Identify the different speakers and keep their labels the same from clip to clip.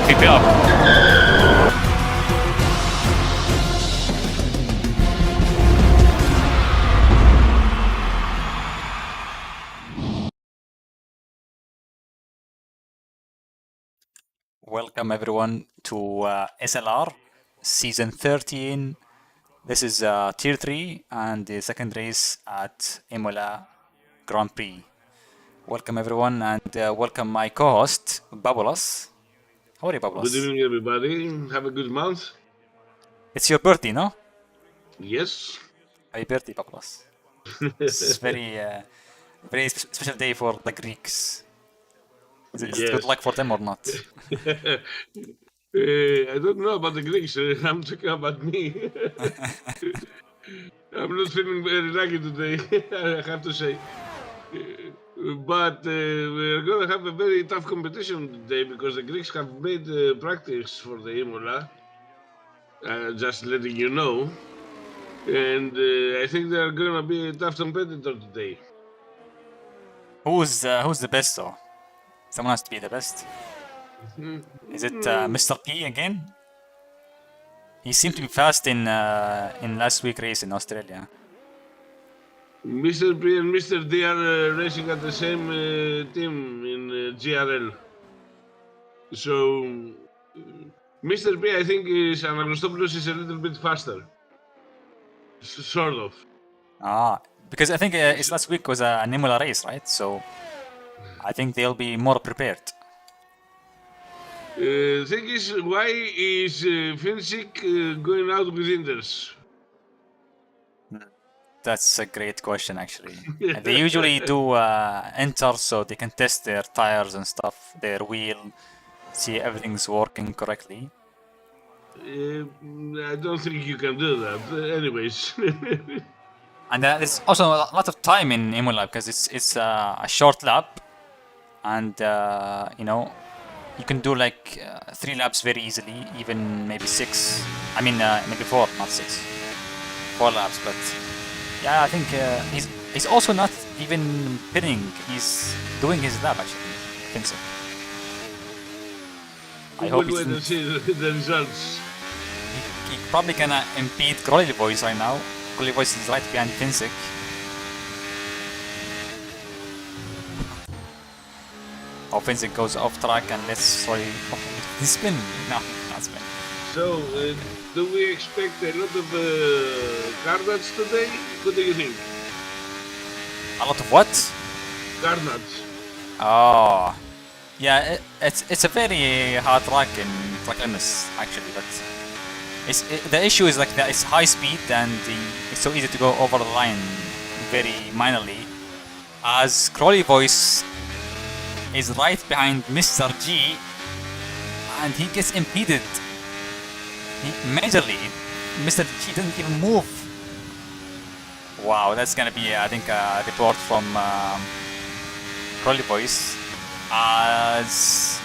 Speaker 1: Keep it up. Welcome everyone to SLR Season 13. This is Tier 3 and the second race at Imola Grand Prix. Welcome everyone and welcome my co-host, Babulas. How are you, Babulas?
Speaker 2: Good evening, everybody. Have a good month.
Speaker 1: It's your birthday, no?
Speaker 2: Yes.
Speaker 1: Happy birthday, Babulas. It's very special day for the Greeks. Is it good luck for them or not?
Speaker 2: I don't know about the Greeks. I'm talking about me. I'm not feeling very lucky today, I have to say. But we're going to have a very tough competition today because the Greeks have made practice for the Imola. Just letting you know. And I think they're going to be a tough competitor today.
Speaker 1: Who's the best though? Someone has to be the best. Is it Mr. P again? He seemed to be fast in last week's race in Australia.
Speaker 2: Mr. P and Mr. D are racing at the same team in GRL. So, Mr. P, I think, is Anagostopoulos is a little bit faster. Sort of.
Speaker 1: Because I think his last week was an Imola race, right? So I think they'll be more prepared.
Speaker 2: Thing is, why is Finsick going out with Inders?
Speaker 1: That's a great question, actually. They usually do enter so they can test their tires and stuff, their wheel, see everything's working correctly.
Speaker 2: I don't think you can do that. Anyways.
Speaker 1: And there's also a lot of time in Imola because it's a short lap, and you know, you can do like 3 laps very easily, even maybe 6. I mean, maybe 4, not 6. 4 laps, but yeah, I think he's also not even pinning. He's doing his lap actually. I think so. I hope
Speaker 2: we'll wait and see the results.
Speaker 1: He probably gonna impede Crowley Voice right now. Crowley Voice is right behind Finsick. Oh, Finsick goes off track and let's sorry. Oh, he spin. No, not spin.
Speaker 2: So, do we expect a lot of carnage today? What do you think?
Speaker 1: A lot of what?
Speaker 2: Carnage.
Speaker 1: Oh, yeah. It's a very hard track in track limits actually, but the issue is like that it's high speed and it's so easy to go over the line very minorly. As Crowley Voice is right behind Mr. G, and he gets impeded majorly. Mr. G doesn't even move. Wow, that's gonna be I think a report from Crowley Voice as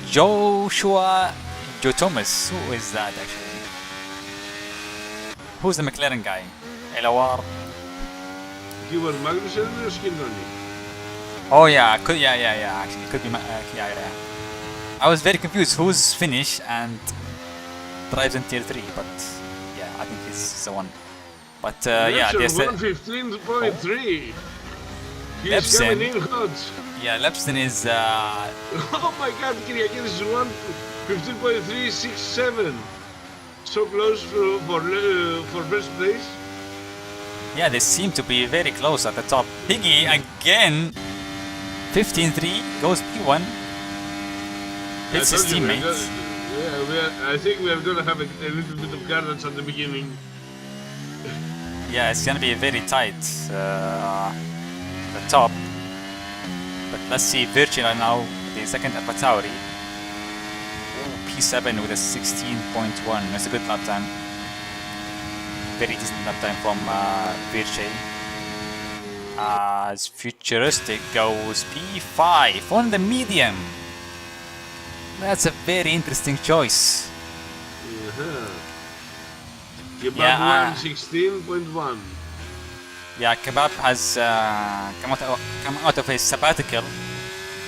Speaker 1: Joe Thomas. Who is that actually? Who's the McLaren guy? LOR.
Speaker 2: Keyboard Magnussen or Skindoni?
Speaker 1: Oh yeah, actually could be yeah. I was very confused who's Finnish and drives in Tier 3, but yeah, I think he's the one. But yeah, there's
Speaker 2: 115.3. He's coming in hot.
Speaker 1: Yeah, Lepston is
Speaker 2: oh my god, Kyriakidis is 115.367. So close for first place.
Speaker 1: Yeah, they seem to be very close at the top. Higgy again, 15-3, goes P1. Hits his teammates.
Speaker 2: I think we are gonna have a little bit of carnage at the beginning.
Speaker 1: Yeah, it's gonna be very tight at the top. But let's see Virgin right now, the second Alpha Tauri. P7 with a 16.1. That's a good lap time. Very decent lap time from Virgin. As Futuristic goes P5 on the medium. That's a very interesting choice.
Speaker 2: Kebab 16.1.
Speaker 1: Yeah, Kebab has come out of his sabbatical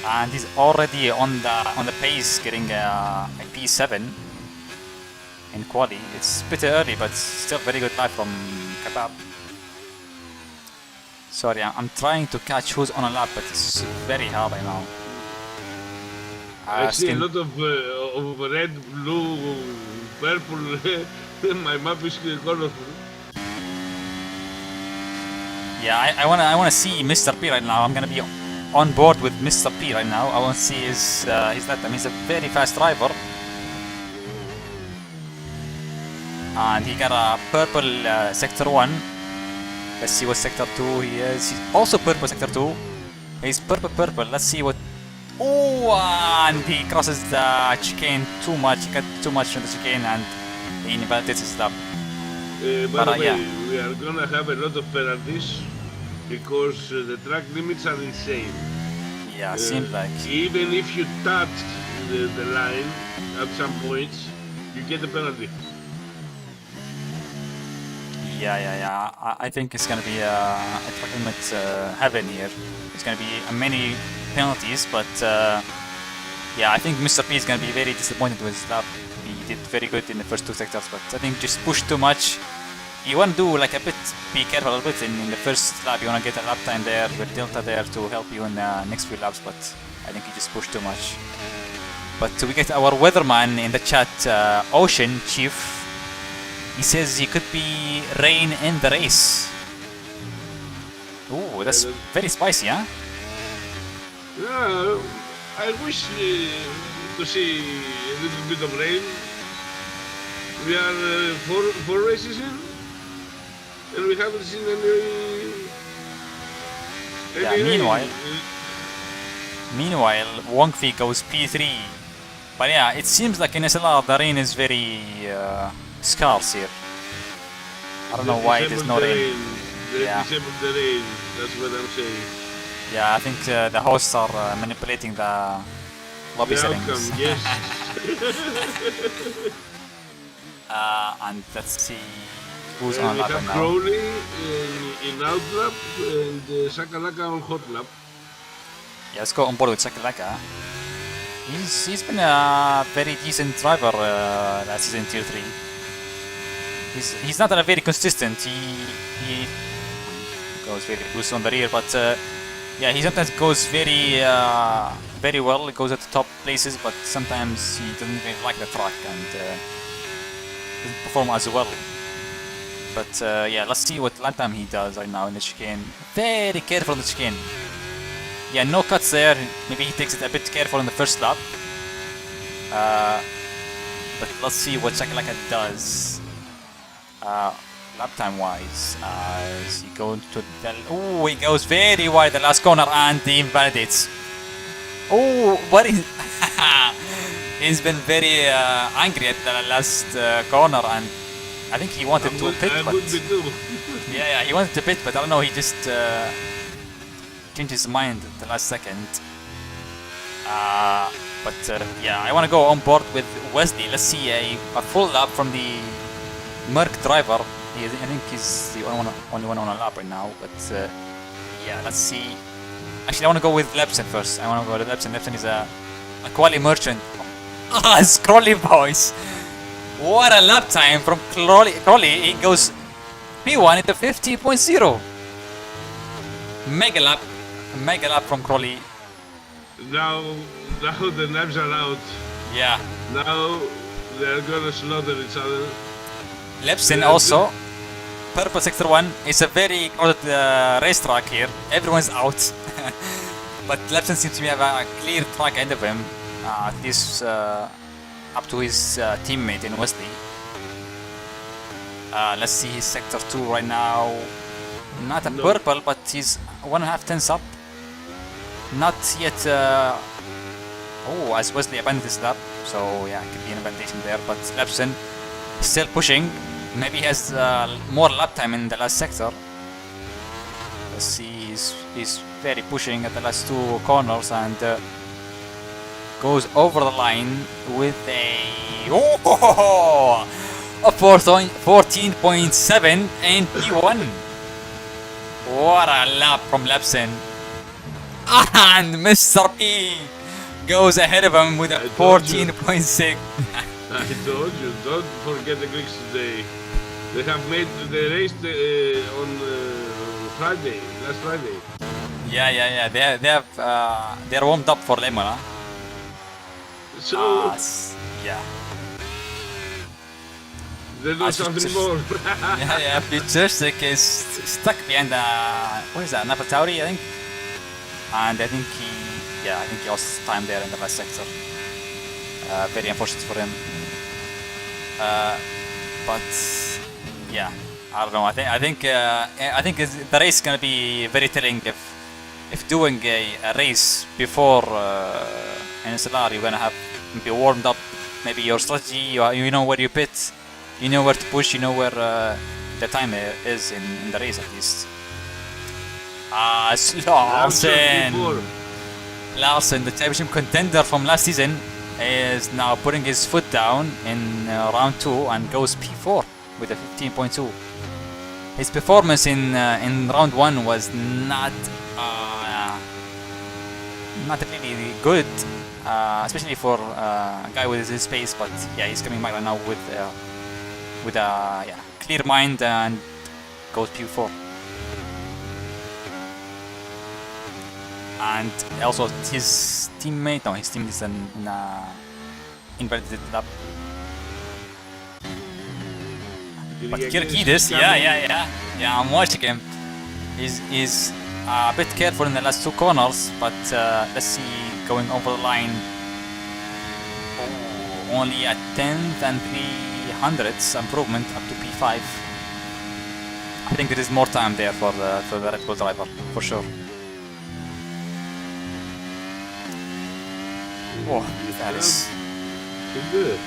Speaker 1: and he's already on the pace, getting a P7 in quali. It's a bit early, but still very good lap from Kebab. Sorry, I'm trying to catch who's on a lap, but it's very hard right now.
Speaker 2: I see a lot of red, blue, purple. My map is colorful.
Speaker 1: Yeah, I wanna see Mr. P right now. I'm gonna be on board with Mr. P right now. I want to see his lap time. He's a very fast driver, and he got a purple sector 1. Let's see what sector 2 he is. He's also purple sector 2. He's purple. Let's see what. Oh, and he crosses the chicane too much. He got too much on the chicane, and he invalidates his lap.
Speaker 2: By the way, we are gonna have a lot of penalties because the track limits are insane.
Speaker 1: Yeah, seems like.
Speaker 2: Even if you touch the line at some points, you get a penalty.
Speaker 1: Yeah. I think it's gonna be a track limit heaven here. It's gonna be many penalties, but yeah, I think Mr. P is gonna be very disappointed with his lap. He did very good in the first 2 sectors, but I think just pushed too much. You want to do like a bit, be careful a little bit in the first lap. You want to get a lap time there with Delta there to help you in the next few laps, but I think he just pushed too much. But we get our weatherman in the chat, Ocean Chief. He says he could be rain in the race. Ooh, that's very spicy, huh?
Speaker 2: Yeah, I wish to see a little bit of rain. We are four races in, and we haven't seen any
Speaker 1: yeah, meanwhile, Wongfi goes P3. But yeah, it seems like in SLR the rain is very scarce here. I don't know why there's no rain.
Speaker 2: Yeah. Disabled the rain, that's what I'm saying.
Speaker 1: Yeah, I think the hosts are manipulating the lobby settings.
Speaker 2: Outcome, yes.
Speaker 1: And let's see who's on lap now.
Speaker 2: Crowley in out lap and Sakalaka on hot lap.
Speaker 1: Yeah, let's go on board with Sakalaka. He's been a very decent driver last season Tier 3. He's not very consistent. He goes very loose on the rear, but yeah, he sometimes goes very well. He goes at the top places, but sometimes he doesn't really like the track and doesn't perform as well. But yeah, let's see what lap time he does right now in the chicane. Very careful on the chicane. Yeah, no cuts there. Maybe he takes it a bit careful in the first lap. But let's see what Sakalaka does. Lap time wise, as he goes to the. Oh, he goes very wide the last corner and he invalidates. Oh, what is. He's been very angry at the last corner, and I think he wanted to pit. But yeah, he wanted to pit, but I don't know, he just changed his mind at the last second. But yeah, I want to go on board with Wesley. Let's see a full lap from the Merc driver. I think he's the only one on a lap right now. But yeah, let's see. Actually, I want to go with Lepsen first. I want to go with Lepsen. Lepsen is a quality merchant. Ah, it's Crowley, boys. What a lap time from Crowley. He goes P1 into 50.0. Mega lap from Crowley.
Speaker 2: Now the knives are out.
Speaker 1: Yeah.
Speaker 2: Now they're gonna slaughter each other.
Speaker 1: Lepsen also. Purple sector 1. It's a very crowded racetrack here. Everyone's out. But Lepsen seems to have a clear track ahead of him. At least up to his teammate in Wesley. Let's see his sector 2 right now. Not a purple, but he's 1.5 tenths up. Not yet. Oh, as Wesley abandoned his lap, so yeah, could be an invalidation there. But Lepsen still pushing. Maybe he has more lap time in the last sector. Let's see, he's very pushing at the last 2 corners and goes over the line with a 14.7 and P1. What a lap from Lepsen. And Mr. P goes ahead of him with a
Speaker 2: I told you.
Speaker 1: 14.6.
Speaker 2: I told you, don't forget the Greeks today. They raced on Friday, last Friday.
Speaker 1: Yeah. They're warmed up for Imola.
Speaker 2: So,
Speaker 1: Yeah.
Speaker 2: they do something more.
Speaker 1: Yeah. Futuristic is stuck behind what is that? Napatauri, I think. And I think he lost time there in the last sector. Very unfortunate for him. But yeah, I don't know. I think the race is gonna be very telling if doing a race before an SLR, you're gonna have be warmed up. Maybe your strategy, you know where you pit, you know where to push, you know where the time is in the race at least. Larsen, the championship contender from last season, is now putting his foot down in round 2 and goes P4 with a 15.2. His performance in round 1 was not really good, especially for a guy with his pace. But yeah, he's coming back right now with a clear mind and goes P4. And also his teammate is in invalid lap. But Kirkidis, yeah, I'm watching him. He's a bit careful in the last 2 corners, but let's see, going over the line. Only a 10th and 300ths improvement up to P5. I think there is more time there for the Red Bull driver, for sure. Oh, that is
Speaker 2: good.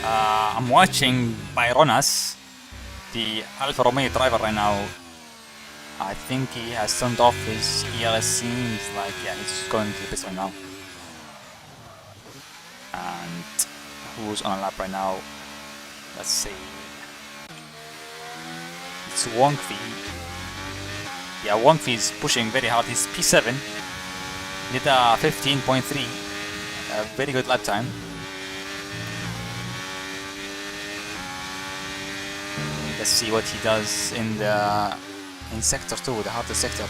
Speaker 1: I'm watching Byronas, the Alfa Romeo driver right now. I think he has turned off his ELS. Seems like he's going to the pits right now. And who's on a lap right now? Let's see. It's Wongfi. Yeah, Wongfi is pushing very hard. He's P7. Did a 15.3. A very good lap time. Let's see what he does in sector 2, the hardest sector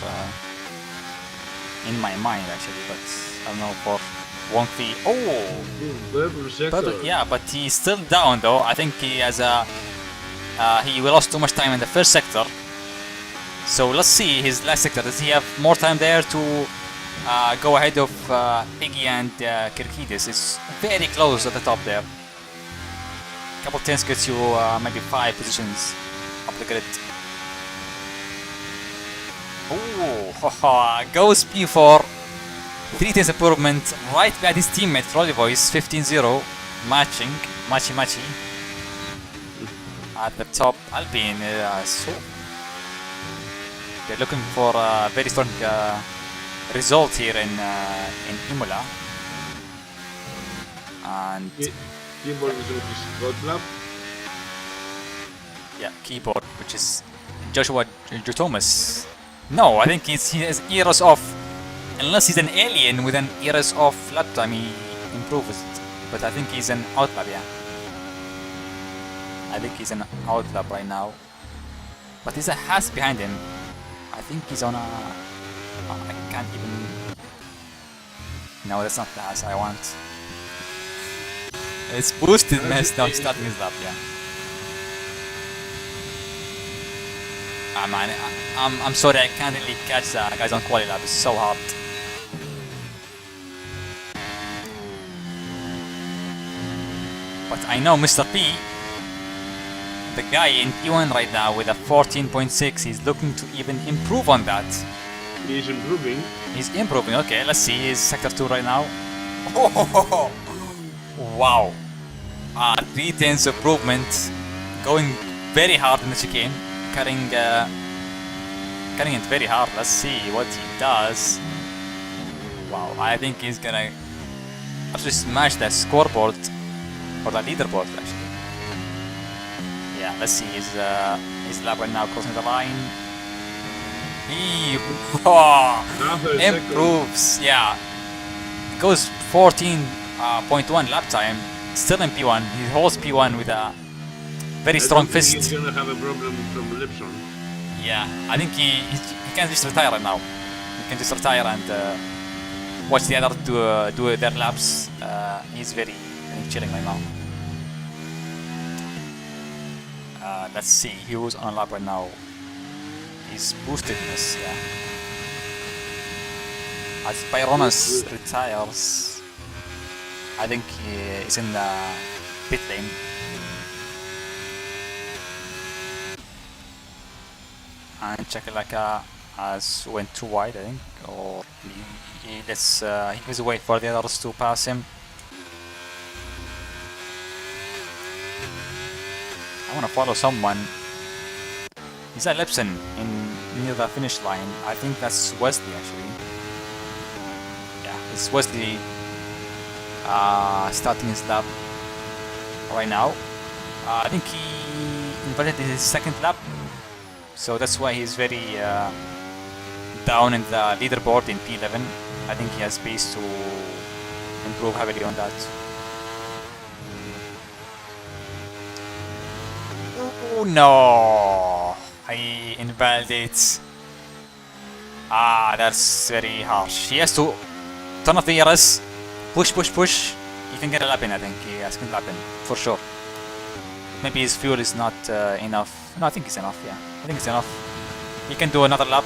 Speaker 1: in my mind actually, but I don't know for Wongfi.
Speaker 2: Purple sector.
Speaker 1: Yeah, but he's still down though. I think he has he lost too much time in the first sector. So let's see his last sector. Does he have more time there to go ahead of Iggy and Kirkidis? It's very close at the top there. Couple tenths gets you maybe 5 positions up the grid. Goes P4. 3 tenths improvement right behind his teammate Rolly Voice. 15-0 matching Machi at the top. Alpine so they're looking for a very strong result here in Imola. And
Speaker 2: Keyboard is on his road lap.
Speaker 1: Yeah, keyboard, which is Joshua Thomas. No, I think he has eras off. Unless he's an alien with an eras off lap time, he improves it. But I think he's an outlap, yeah. I think he's an outlap right now. But there's a Haas behind him. I think he's on a... I can't even... No, that's not the Haas I want. It's boosted mess now, starting his lap, yeah. Man, I'm sorry, I can't really catch guys on quali lap, it's so hard. But I know Mr. P, the guy in P1 right now with a 14.6, he's looking to even improve on that.
Speaker 2: He's improving.
Speaker 1: He's improving, okay, let's see, he's sector 2 right now. Oh, wow. 3 tenths improvement, going very hard in the chicane. Cutting it very hard. Let's see what he does. Wow, I think he's gonna actually smash the scoreboard or the leaderboard actually. Yeah, let's see his lap right now crossing the line. He
Speaker 2: After a second.
Speaker 1: improves. Yeah, it goes 14.1 lap time. Still in P1. He holds P1 with a very strong
Speaker 2: I don't think
Speaker 1: fist.
Speaker 2: he's gonna have a problem from Lipson.
Speaker 1: Yeah, I think he can just retire right now. He can just retire and watch the other do their laps. He's very chilling right now. Let's see, who's on a lap right now. He's boostedness, yeah. As Pyronus retires, I think he is in the pit lane. And Chakalaka has went too wide, I think, or he was wait for the others to pass him. I want to follow someone. Is that Lipson in near the finish line? I think that's Wesley actually. Yeah, it's Wesley starting his lap right now. I think he invalided his second lap, so that's why he's very down in the leaderboard in P11. I think he has space to improve heavily on that. Oh no! He invalidates. That's very harsh. He has to turn off the ERS, push. He can get a lap in, I think. He has a lap in, for sure. Maybe his fuel is not enough. No, I think it's enough, yeah. I think it's enough. He can do another lap.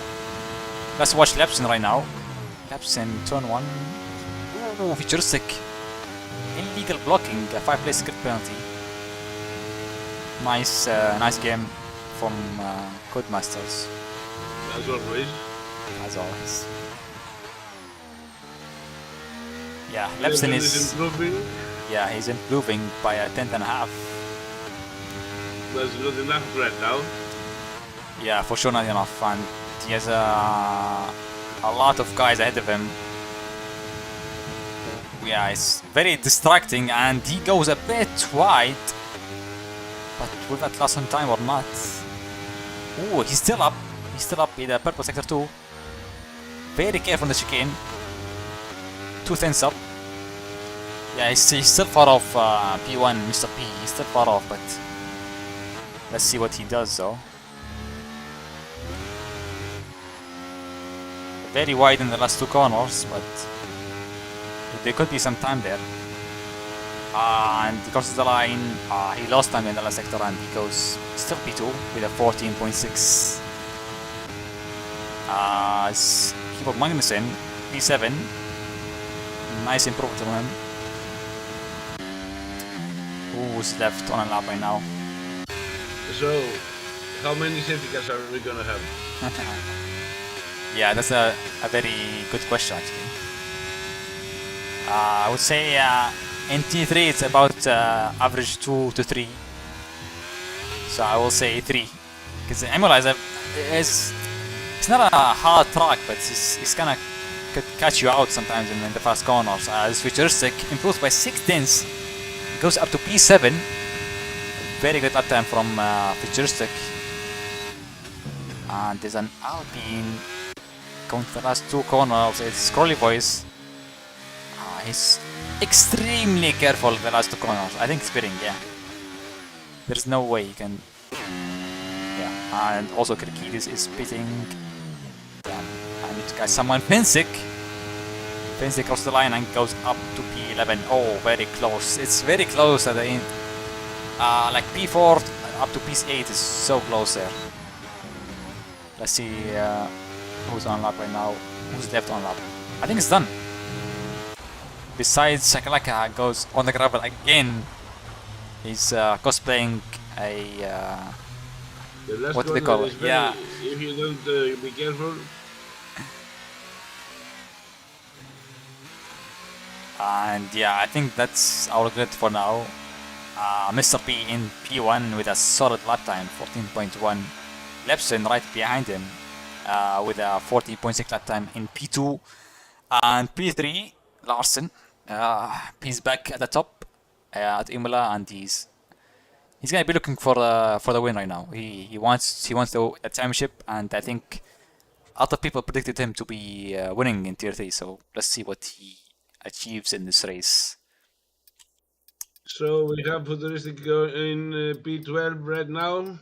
Speaker 1: Let's watch Lapson right now. Lapson, turn 1. Oh, futuristic. Illegal blocking, a 5-place grid penalty. Nice game from Codemasters.
Speaker 2: As always.
Speaker 1: As always. Yeah, Lepson is
Speaker 2: improving.
Speaker 1: Yeah, he's improving by a 10.5.
Speaker 2: That's not enough right now.
Speaker 1: Yeah, for sure not enough, and he has a lot of guys ahead of him. Yeah, it's very distracting, and he goes a bit wide. But will that last some time or not? Oh, he's still up. He's still up in the purple sector 2. Very careful on the chicane. 2 tenths up. Yeah, he's still far off P1, Mr. P. He's still far off, but let's see what he does though. Very wide in the last 2 corners, but there could be some time there. And he crosses the line. He lost time in the last sector, and he goes still P2 with a 14.6. Keyboard Magnussen, P7. Nice improvement from him. Who's left on a lap right now?
Speaker 2: So, how many safety cars are we gonna have?
Speaker 1: Yeah, that's a very good question actually. I would say in T3 it's about average 2 to 3. So I will say 3. Because Imola is it's not a hard track, but it's kind of could catch you out sometimes in the fast corners. As Futuristic improves by 6 tenths, goes up to P7. Very good lap time from Futuristic. And there's an Alpine going to the last 2 corners. It's Crowley Voice. He's extremely careful the last 2 corners. I think spitting, yeah. There's no way he can. Yeah, and also Kirkidis is spitting. I need to catch someone. Pensick crosses the line and goes up to P11. Oh, very close. It's very close at the end. Like P4 up to P8 is so close there. Let's see who's on lap right now. Who's left on lap? I think it's done. Besides, Shakalaka goes on the gravel again. He's cosplaying a what do they call it? Yeah.
Speaker 2: If you don't be careful.
Speaker 1: And yeah, I think that's our grid for now. Mr. P in P1 with a solid lap time, 14.1. Lepson right behind him with a 14.6 lap time in P2. And P3, Larson. He's back at the top at Imola, and he's gonna be looking for the win right now. He wants the championship, and I think other people predicted him to be winning in Tier 3, so let's see what he achieves in this race.
Speaker 2: So we have Futuristic in P12 right now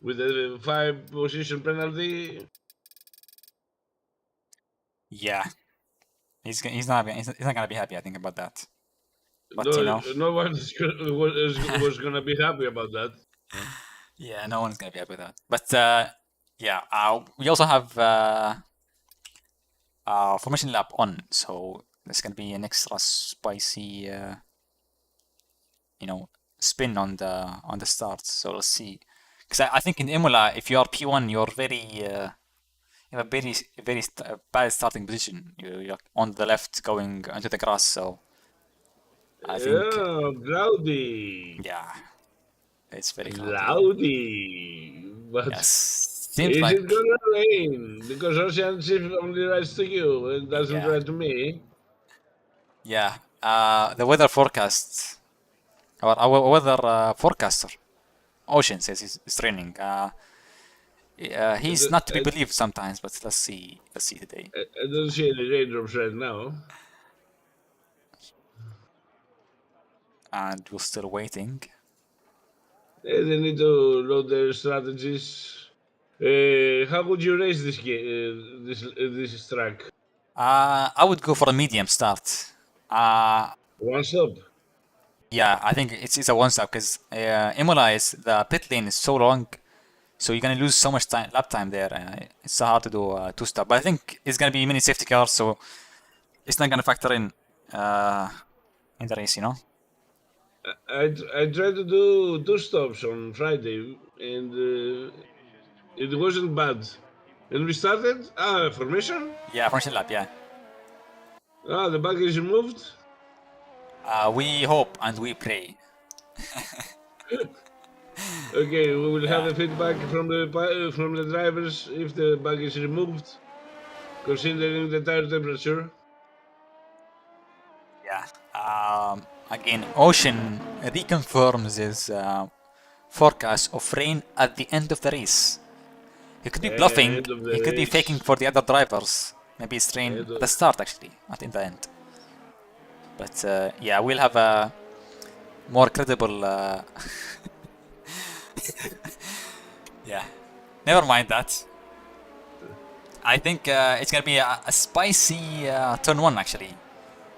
Speaker 2: with a 5 position penalty.
Speaker 1: Yeah, he's not gonna be happy, I think, about that. But
Speaker 2: No,
Speaker 1: you know,
Speaker 2: no one was gonna be happy about that.
Speaker 1: yeah, no one's gonna be happy with that. But yeah, we also have formation lap on, so there's gonna be an extra spicy, you know, spin on the start. So let's see, because I think in Imola, if you are P1, you're very you have a very bad starting position. You're on the left going onto the grass, so I think
Speaker 2: Yeah, cloudy.
Speaker 1: yeah, it's very cloudy there.
Speaker 2: Cloudy. But
Speaker 1: Yes, seems
Speaker 2: is it
Speaker 1: like
Speaker 2: gonna rain? Because Ocean Shift only writes to you and doesn't
Speaker 1: yeah,
Speaker 2: write to me.
Speaker 1: yeah. The weather forecast or our weather forecaster, Ocean says it's raining. He's not to be believed sometimes, but let's see. Let's see today.
Speaker 2: I don't see any raindrops right now.
Speaker 1: And we're still waiting.
Speaker 2: They need to load their strategies. How would you raise this game, this track?
Speaker 1: I would go for a medium start.
Speaker 2: One stop.
Speaker 1: Yeah, I think it's a one stop because Imola is the pit lane is so long, so you're gonna lose so much time lap time there. It's so hard to do two stop. But I think it's gonna be mini safety cars, so it's not gonna factor in the race, you know.
Speaker 2: I tried to do 2 stops on Friday and it wasn't bad. And we started. Formation.
Speaker 1: Yeah, frontier lap. Yeah.
Speaker 2: The bug is removed.
Speaker 1: We hope and we pray.
Speaker 2: Okay, we will have
Speaker 1: Yeah.
Speaker 2: a feedback from the drivers if the bug is removed, considering the tire temperature.
Speaker 1: Yeah. Again, Ocean reconfirms his forecast of rain at the end of the race. He could be bluffing.
Speaker 2: End of the
Speaker 1: He could be
Speaker 2: race.
Speaker 1: faking for the other drivers. Maybe it's rain
Speaker 2: End
Speaker 1: at
Speaker 2: of-
Speaker 1: the start, actually, not in the end. But yeah, we'll have a more credible. Yeah, never mind that. I think it's gonna be a spicy turn one, actually.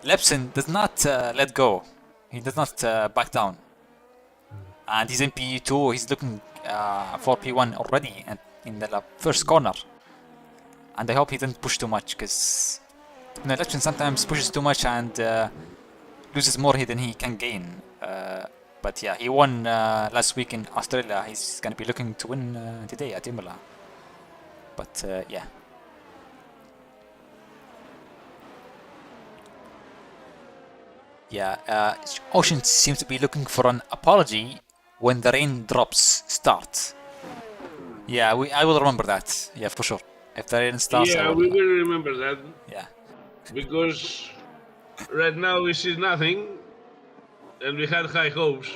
Speaker 1: Lepson does not let go. He does not back down. And he's in P2. He's looking for P1 already and in the first corner. And I hope he didn't push too much because Lepson sometimes pushes too much and loses more than he can gain. But yeah, he won last week in Australia. He's gonna be looking to win today at Imola. But yeah. Yeah, Ocean seems to be looking for an apology when the raindrops start. Yeah, I will remember that. Yeah, for sure. If the rain starts, I
Speaker 2: Yeah,
Speaker 1: will.
Speaker 2: we will remember that
Speaker 1: Yeah.
Speaker 2: because right now we see nothing, and we had high hopes.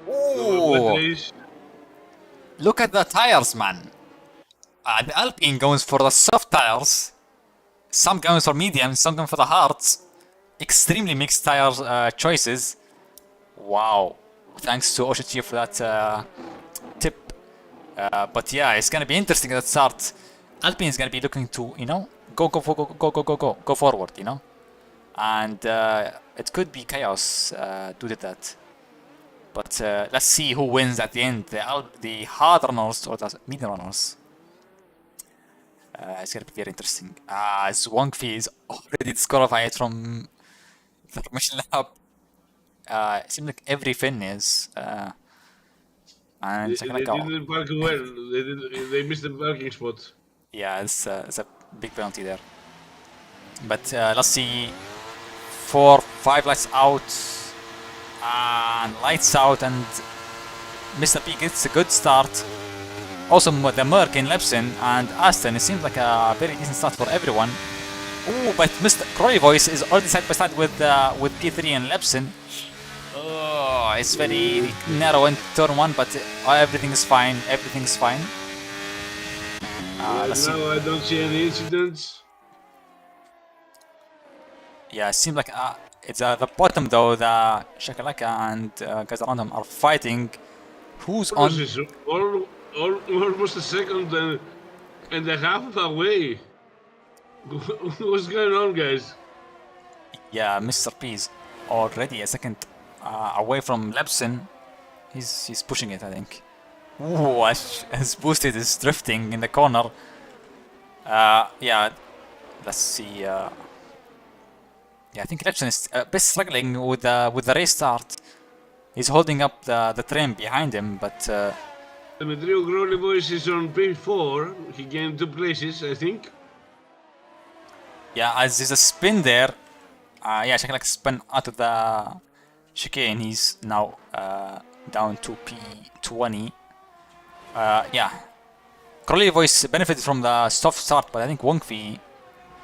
Speaker 1: Ooh,
Speaker 2: Please.
Speaker 1: look at the tires, man. The Alpine goes for the soft tires. Some goes for medium, some go for the hards. Extremely mixed tire choices. Wow. Thanks to Ocean Tier for that tip. But yeah, it's gonna be interesting at the start. Alpine is gonna be looking to, you know, go forward, you know. And it could be chaos due to that. But let's see who wins at the end, the hard runners or the medium runners. It's gonna be very interesting. Zwangfi is already disqualified from the formation lap. It seems like every Finn is. And
Speaker 2: They didn't park well. They missed the parking spot.
Speaker 1: yeah, it's a big penalty there. But let's see. 4, 5 lights out. And lights out, and Mr. P gets a good start. Also, the Merc in Lepson and Aston, it seems like a very decent start for everyone. Oh, but Mr. Croy Voice is already side by side with P3 and Lepson. Oh, it's very narrow in turn one, but everything is fine. Everything is fine. Let's see.
Speaker 2: Now I don't see any incidents.
Speaker 1: Yeah, it seems like it's at the bottom though. The Shakalaka and guys around him are fighting. Who's on?
Speaker 2: This is almost a second and a half away. What's going on, guys?
Speaker 1: Yeah, Mr. P's already a second away from Lebson. He's pushing it, I think. Ooh, as boosted is drifting in the corner. Yeah, let's see. Yeah, I think Lebson is a bit struggling with the race start. He's holding up the train behind him, but
Speaker 2: Dimitriou Grolivois is on P4. He gained 2 places, I think.
Speaker 1: yeah, as there's a spin there. Yeah, Shakalak spin out of the chicane. He's now down to P20. Yeah, Crowley Voice benefited from the soft start, but I think Wongfi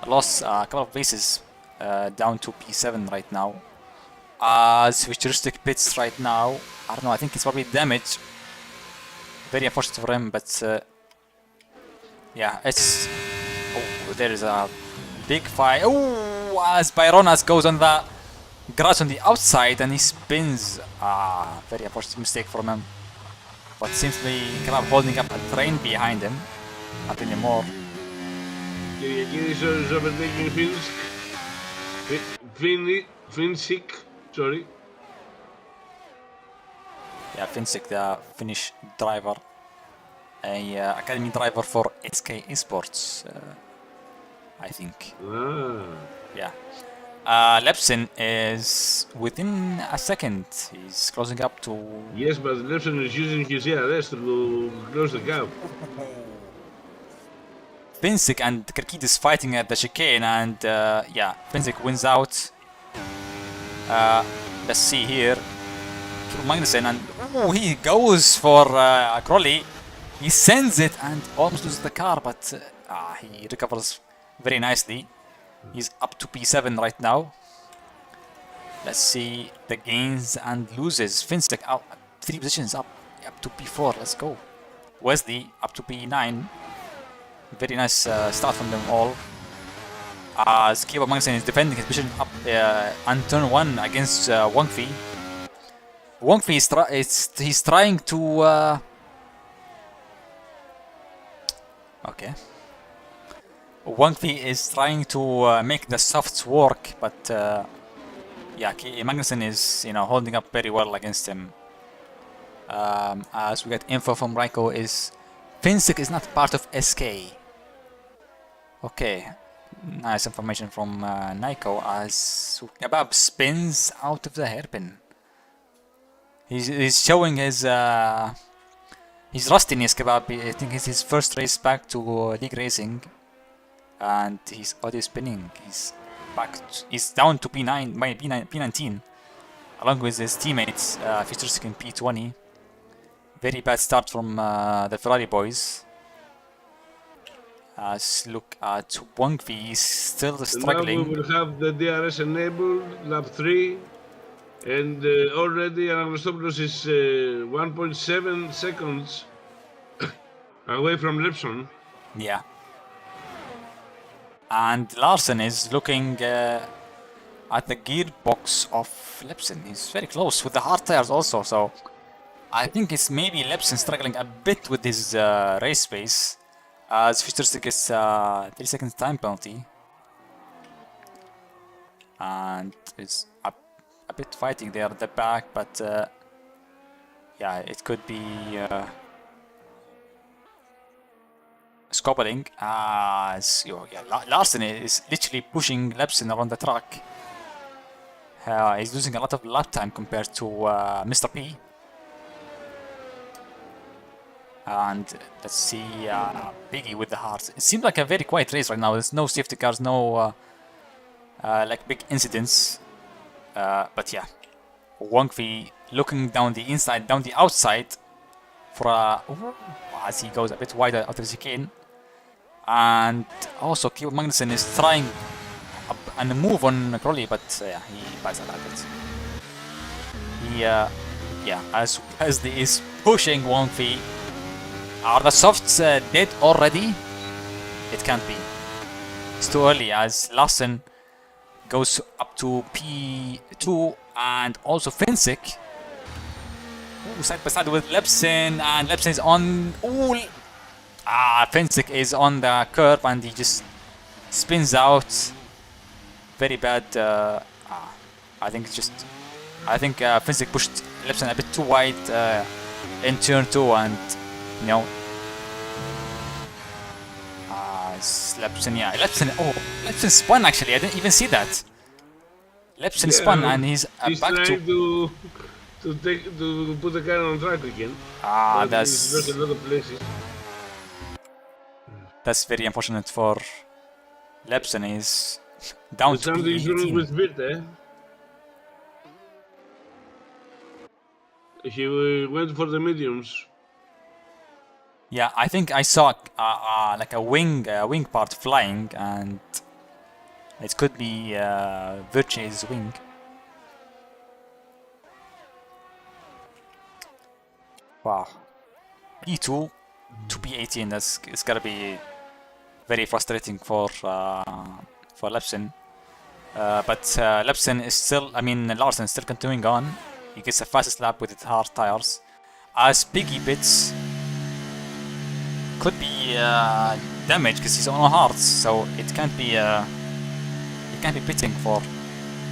Speaker 1: lost a couple of places down to P7 right now. Futuristic pits right now. I don't know, I think it's probably damage. Very unfortunate for him, but yeah, it's... Oh, there is a big fight. Oh, as Byronas goes on the grass on the outside and he spins. Very unfortunate mistake from him. But seems to be kind of holding up a train behind him. Not anymore.
Speaker 2: Kyriakidis is overtaking Finsic, sorry.
Speaker 1: Yeah, Finsic, the Finnish driver. A academy driver for SK Esports, I think. Yeah. Lepsin is within a second. He's closing up to...
Speaker 2: Yes, but Lepson is using his ERS to close the gap.
Speaker 1: Finsic and Kirkidis fighting at the chicane, and yeah, Finsic wins out. Let's see here. Magnussen, and oh, he goes for Crowley. He sends it and almost loses the car, but he recovers very nicely. He's up to P7 right now. Let's see the gains and loses. Finstick out 3 positions up to P4. Let's go. Wesley up to P9. Very nice start from them all. Skiba Magnussen is defending his position up on turn 1 against Wongfi. Wongfi he's trying to okay. Wongfi is trying to make the softs work, but yeah, Magnussen is holding up very well against him. As we get info from Raiko, is Finsic is not part of SK. Okay, nice information from Naiko as Kebab spins out of the hairpin. He's showing his rustiness, Kebab. I think it's his first race back to League Racing, and he's already spinning. He's back. He's down to P9, P19, along with his teammates, Futuristic in P20. Very bad start from the Ferrari boys. Look at Wongfi, he's still struggling.
Speaker 2: Now we will have the DRS enabled, lap 3. And already Anastopoulos is 1.7 seconds away from Lepson.
Speaker 1: Yeah. And Larsen is looking at the gearbox of Lepson. He's very close with the hard tires also, so I think it's maybe Lepson struggling a bit with his race pace. As Futuristic is 3 seconds time penalty. And it's a bit fighting there at the back, but yeah, it could be scuppering as Larsen is literally pushing Lepson around the track. He's losing a lot of lap time compared to Mr. P. And let's see Biggie with the heart. It seems like a very quiet race right now. There's no safety cars, no like big incidents. But yeah, Wongfi looking down the inside, down the outside for as he goes a bit wider out of the chicane. And also Kibo Magnussen is trying a move on Crowley, but yeah, he buys a bit. Yeah, as Wesley is pushing Wongfi. Are the softs dead already? It can't be. It's too early as Larsen goes up to P2 and also Finsick. Side by side with Lepsin, and Lepsin is on. Ooh! Finsick is on the curb and he just spins out. Very bad. I think it's just. I think Finsick pushed Lepsin a bit too wide in turn 2, and you know. Lepsin, yeah. Lepsin spun actually. I didn't even see that. Lepsin spun and he's back
Speaker 2: trying to put the car on track again.
Speaker 1: That's
Speaker 2: a lot of places.
Speaker 1: That's very unfortunate for Lepsin. He's down to
Speaker 2: Something's wrong with
Speaker 1: P18.
Speaker 2: Birt, eh? He went for the mediums.
Speaker 1: Yeah, I think I saw like a wing part flying, and it could be Virtue's wing. Wow, P2 to P18. It's gotta be very frustrating for Lepsin. But Lepsin is still, Larsen is still continuing on. He gets the fastest lap with the hard tires. As Piggy pits, could be damage because he's on hards, so it can't be pitting for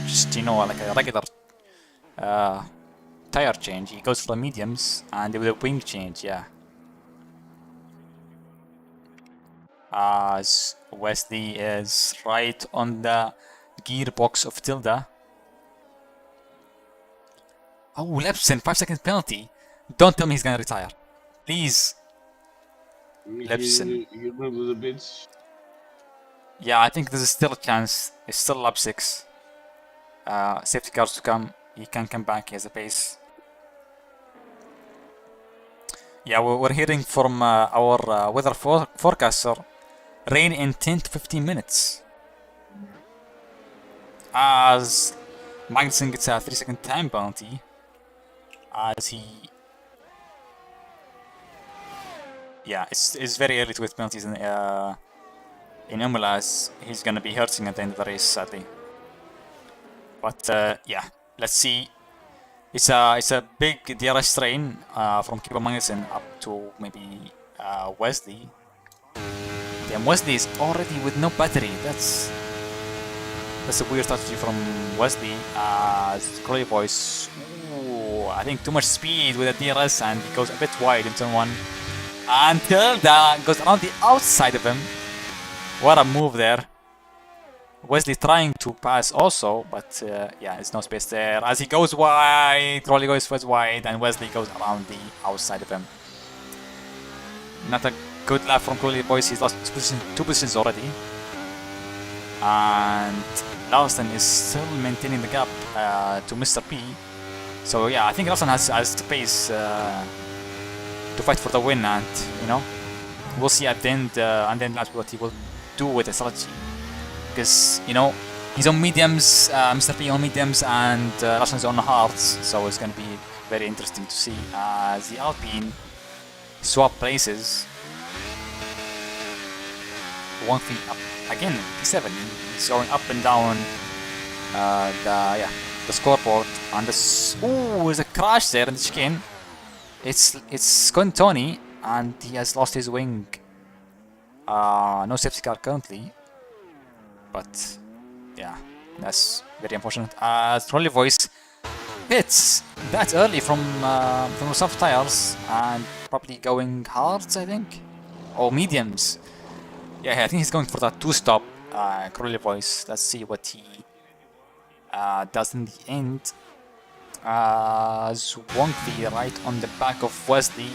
Speaker 1: just like a regular tire change. He goes for the mediums and with a wing change, yeah. As Wesley is right on the gearbox of Tilda. Oh, Lepsin, 5 seconds penalty. Don't tell me he's gonna retire, please. Lepsin.
Speaker 2: He went with the bits.
Speaker 1: Yeah, I think there's still a chance. It's still lap 6. Safety cars to come. He can come back. He has a pace. Yeah, we're hearing from our weather forecaster. Rain in 10 to 15 minutes. As Magnussen gets a 3-second time penalty. As he... Yeah, it's very early to get penalties in Imola, as he's gonna be hurting at the end of the race, sadly. But yeah, let's see. It's a big DRS train from Keeper Magnussen up to maybe Wesley. Damn, Wesley is already with no battery. That's a weird strategy from Wesley. Curly Voice, I think too much speed with the DRS, and he goes a bit wide in turn 1. And Tilda goes around the outside of him. What a move there. Wesley trying to pass also, but yeah, there's no space there. As he goes wide, Crowley goes wide, and Wesley goes around the outside of him. Not a good lap from Crowley Boys. He's lost 2 positions already. And Larsen is still maintaining the gap to Mr. P. So yeah, I think Larsen has the pace to fight for the win, and you know, we'll see at the end, and then that's what he will do with the strategy. Because you know, he's on mediums, Mr. P on mediums, and Larsen's on hards, so it's going to be very interesting to see as the Alpine swap places. One thing up again, P7. He's going up and down the scoreboard, and there's a crash there in the chicane. It's Tony, and he has lost his wing. No safety car currently, but yeah, that's very unfortunate. Trolley Voice pits that early from the soft tires and probably going hards, I think, or mediums. Yeah, I think he's going for that 2-stop. Trolley Voice. Let's see what he does in the end. Zwonkvi right on the back of Wesley.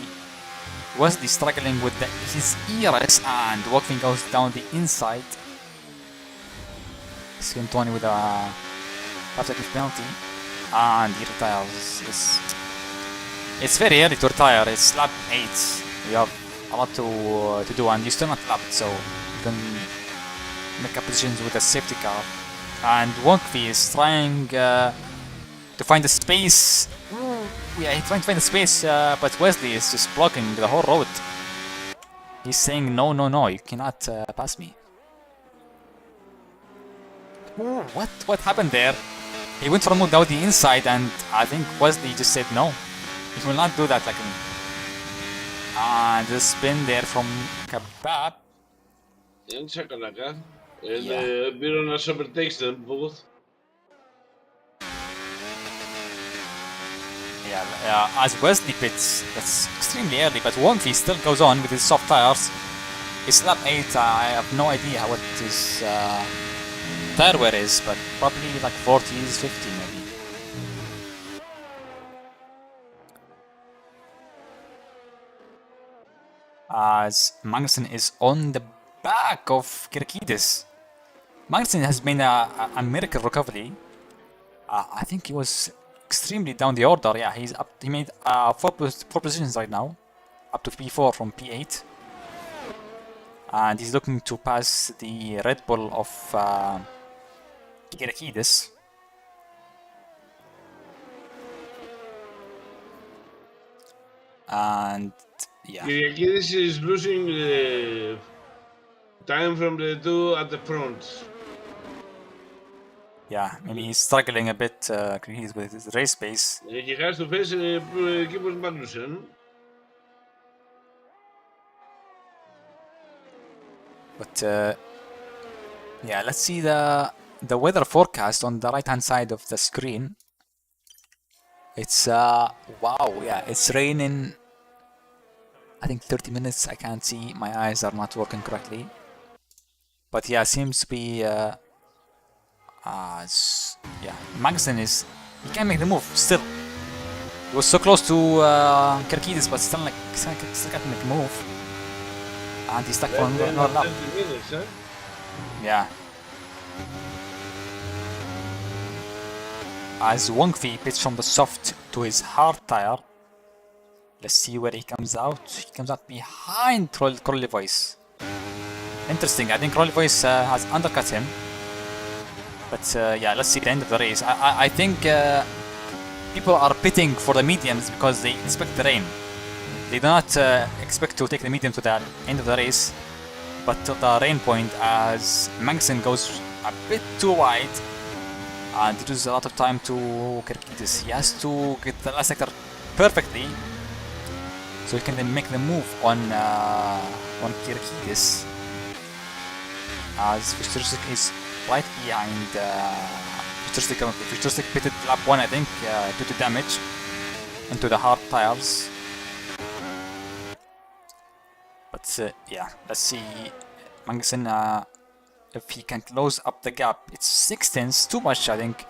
Speaker 1: Wesley struggling with his ERS, and Wonkvi goes down the inside. Skin 20 with a 5-second penalty, and he retires. It's very early to retire. It's lap 8. You have a lot to do, and you're still not lapped, so you can make up positions with a safety car. And Wonkvi is trying to find the space. Yeah, he's trying to find the space, but Wesley is just blocking the whole road. He's saying no, no, no, you cannot pass me. Ooh, what happened there? He went for a move down the inside, and I think Wesley just said no. He will not do that like me. And the spin there from Kebab.
Speaker 2: And Chakalaka.
Speaker 1: Yeah.
Speaker 2: And Bironas overtakes them both.
Speaker 1: Yeah, as Wesley pits, that's extremely early, but Wonky still goes on with his soft tires. It's lap 8, I have no idea what his tire wear is, but probably like 40s, 50 maybe. As Magnussen is on the back of Kirkidis. Magnussen has been a miracle recovery. I think he was extremely down the order. Yeah, he's up. He made four positions right now, up to P4 from P8, and he's looking to pass the Red Bull of Kirakidis. And yeah,
Speaker 2: Kyriakidis is losing time from the two at the front.
Speaker 1: yeah, maybe he's struggling a bit with his race pace.
Speaker 2: He has to face Kipos Magnussen.
Speaker 1: But yeah, let's see the weather forecast on the right hand side of the screen. It's wow, yeah, it's raining. I think 30 minutes. I can't see. My eyes are not working correctly. But yeah, seems to be yeah, Magnussen is, he can't make the move still. He was so close to Kirkidis, but still can't make the move. And he's stuck for another lap.
Speaker 2: 30 minutes, huh?
Speaker 1: Yeah. As Wongfi pits from the soft to his hard tire. Let's see where he comes out. He comes out behind Crowley Voice. Interesting. I think Crowley Voice has undercut him. But yeah, let's see the end of the race. I think people are pitting for the mediums because they expect the rain. They do not expect to take the medium to the end of the race, but to the rain point, as Magnussen goes a bit too wide and loses a lot of time to Kirkidis. He has to get the last sector perfectly so he can then make the move on Kirkidis, as Futuristic is right behind Futuristic. Futuristic pitted lap 1, I think, due to damage into the hard tires. But yeah, let's see Magnussen if he can close up the gap. It's 6 tenths, too much, I think.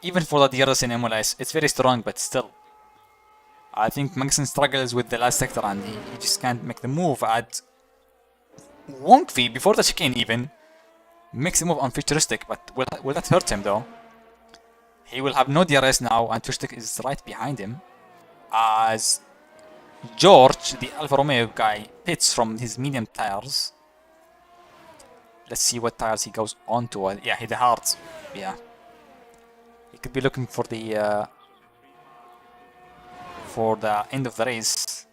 Speaker 1: Even for the DRS in Imola, it's very strong, but still. I think Magnussen struggles with the last sector and he just can't make the move. At Wongfi, before the chicane even, makes a move on Futuristic, but will that hurt him though? He will have no DRS now and Futuristic is right behind him. As George, the Alfa Romeo guy, pits from his medium tires. Let's see what tires he goes on to. Yeah, the hards. Yeah. He could be looking for the end of the race.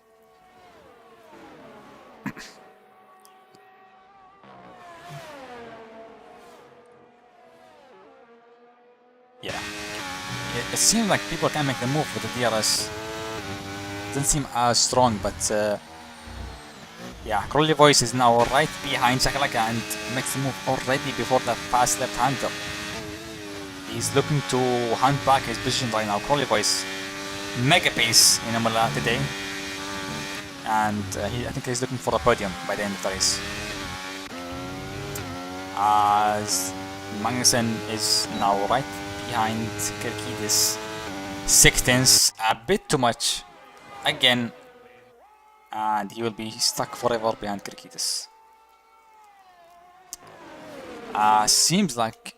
Speaker 1: Yeah. It seems like people can make the move with the DRS. Doesn't seem as strong, but yeah, Crowley Voice is now right behind Shakalaka and makes the move already before the fast left-hander. He's looking to hand back his position right now. Crowley Voice, mega pace in Imola today, and I think he's looking for a podium by the end of the race. As Magnussen is now right behind Kirkidis. 6 tenths, a bit too much. Again, and he will be stuck forever behind Kirkidis. Seems like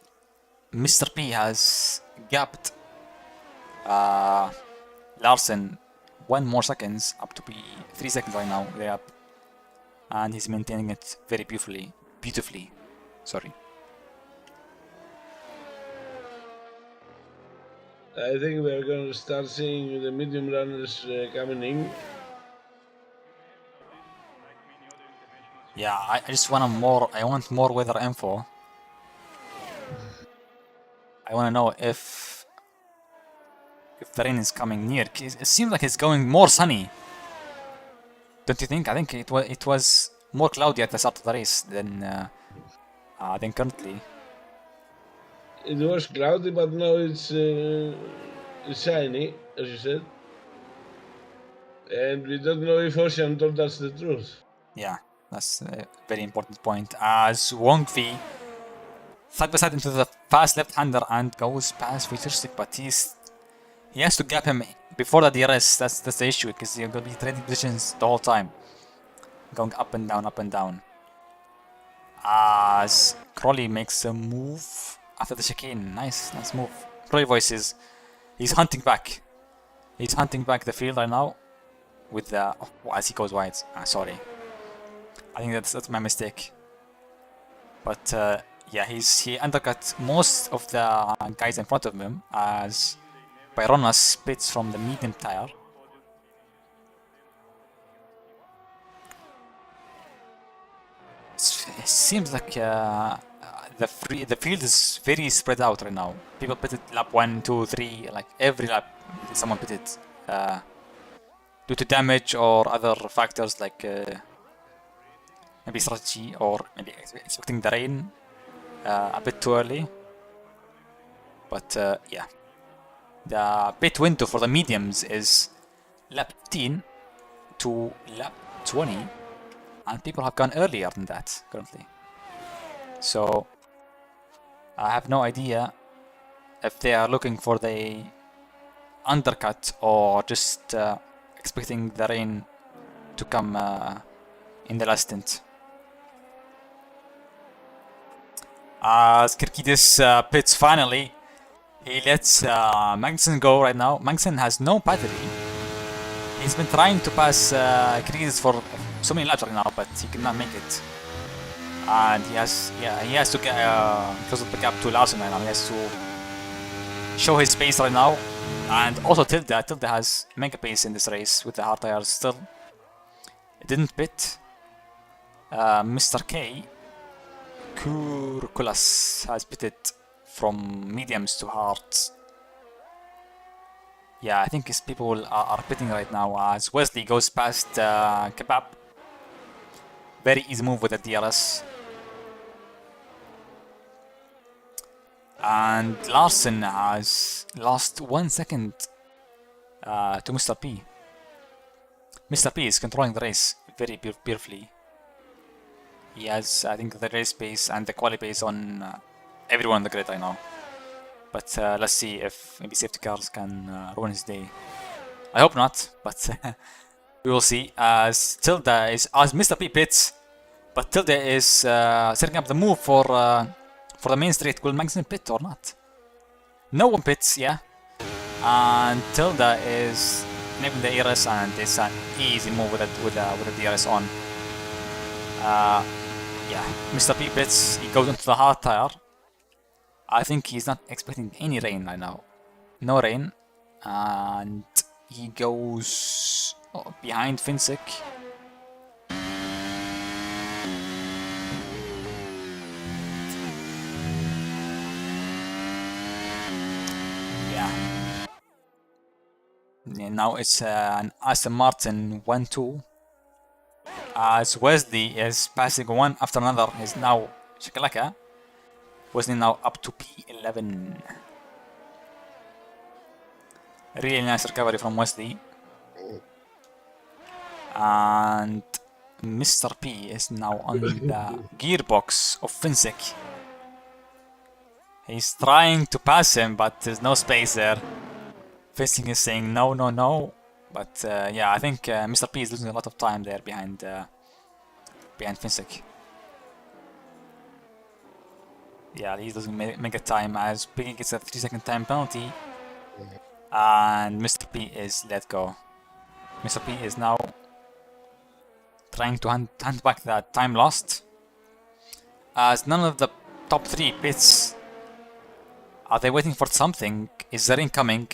Speaker 1: Mr. P has gapped Larsen 1 more seconds, up to be 3 seconds right now, gap, and he's maintaining it very beautifully. Sorry.
Speaker 2: I think we're going to start seeing the medium runners coming in.
Speaker 1: Yeah, I just want more. I want more weather info. I want to know if the rain is coming near. It seems like it's going more sunny. Don't you think? I think it was more cloudy at the start of the race than currently.
Speaker 2: It was cloudy, but now it's shiny, as you said. And we don't know if Ocean told us the truth.
Speaker 1: Yeah, that's a very important point. As Wong Fi side by side into the fast left-hander and goes past Futuristic, but he has to gap him before the DRS. That's the issue, because you're gonna be trading positions the whole time, going up and down, up and down. As Crowley makes a move after the chicane. Nice move. Crowley voices. He's hunting back. He's hunting back the field right now with the as he goes wide. Sorry. I think that's my mistake. But yeah, he undercut most of the guys in front of him as Byronas pits from the medium tire. It seems like the field is very spread out right now. People pitted lap 1, 2, 3, like every lap someone pitted due to damage or other factors like maybe strategy or maybe expecting the rain a bit too early. But yeah, the pit window for the mediums is lap 15 to lap 20. And people have gone earlier than that currently. So I have no idea if they are looking for the undercut or just expecting the rain to come in the last stint. As Kirkidis pits finally, he lets Magnussen go right now. Magnussen has no battery. He's been trying to pass Kirkidis for so many laps right now, but he cannot make it. And he has to get close the gap to Larson right now. He has to show his pace right now. And also Tilda has mega pace in this race with the hard tires still. It didn't pit. Mr. K Kurkulas has pitted from mediums to hards. Yeah, I think his people are pitting right now as Wesley goes past Kebab. Very easy move with the DRS. And Larson has lost 1 second to Mr. P. Mr. P is controlling the race very beautifully. He has, I think, the race pace and the quali pace on everyone on the grid right now. But let's see if maybe safety cars can ruin his day. I hope not, but we will see. As Tilda is, as Mr. P pits, but Tilda is setting up the move for the main straight. Will Magnussen pit or not? No one pits, yeah. And Tilda is enabling the DRS, and it's an easy move with the DRS on. Yeah, Mr. P pits. He goes into the hard tire. I think he's not expecting any rain right now. No rain. And he goes behind Finsick. Yeah. Now it's an Aston Martin 1-2. As Wesley is passing one after another. He's now Shakalaka. Wesley now up to P11. Really nice recovery from Wesley. And Mr. P is now on the gearbox of Finsick. He's trying to pass him, but there's no space there. Finsick is saying no, no, no. But yeah, I think Mr. P is losing a lot of time there behind Finsick. Yeah, he doesn't make a time as Piggy gets a 3-second time penalty. And Mr. P is let go. Mr. P is now trying to hand back that time lost. As none of the top 3 pits. Are they waiting for something? Is the rain coming?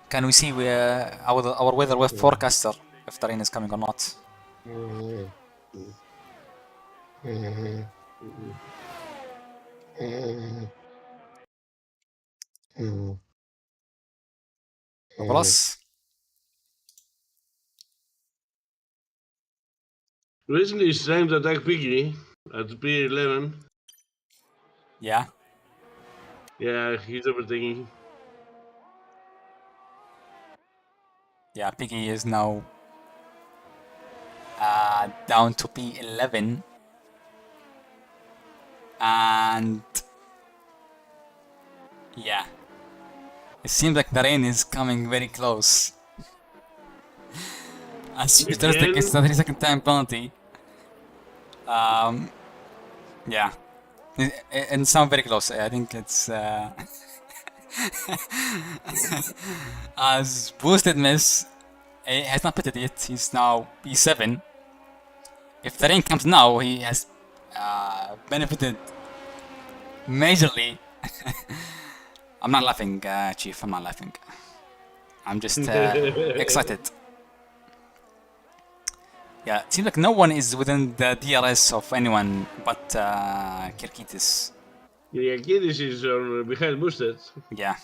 Speaker 1: Can we see our weather forecaster if the rain is coming or not? خلاص.
Speaker 2: Recently, he's trying to attack Piggy at P11.
Speaker 1: Yeah.
Speaker 2: Yeah, he's overtaking.
Speaker 1: Yeah, Piggy is now down to P11. And yeah, it seems like the rain is coming very close. As futuristic, it's a 3-second time penalty. Yeah, it sounds very close. I think it's as boosted miss. He has not pitted yet. He's now P7. If the rain comes now, he has benefited majorly. I'm not laughing, Chief. I'm not laughing. I'm just excited. Yeah, it seems like no one is within the DRS of anyone but Kirkitis.
Speaker 2: Yeah, Kiddish is behind Boosted.
Speaker 1: Yeah.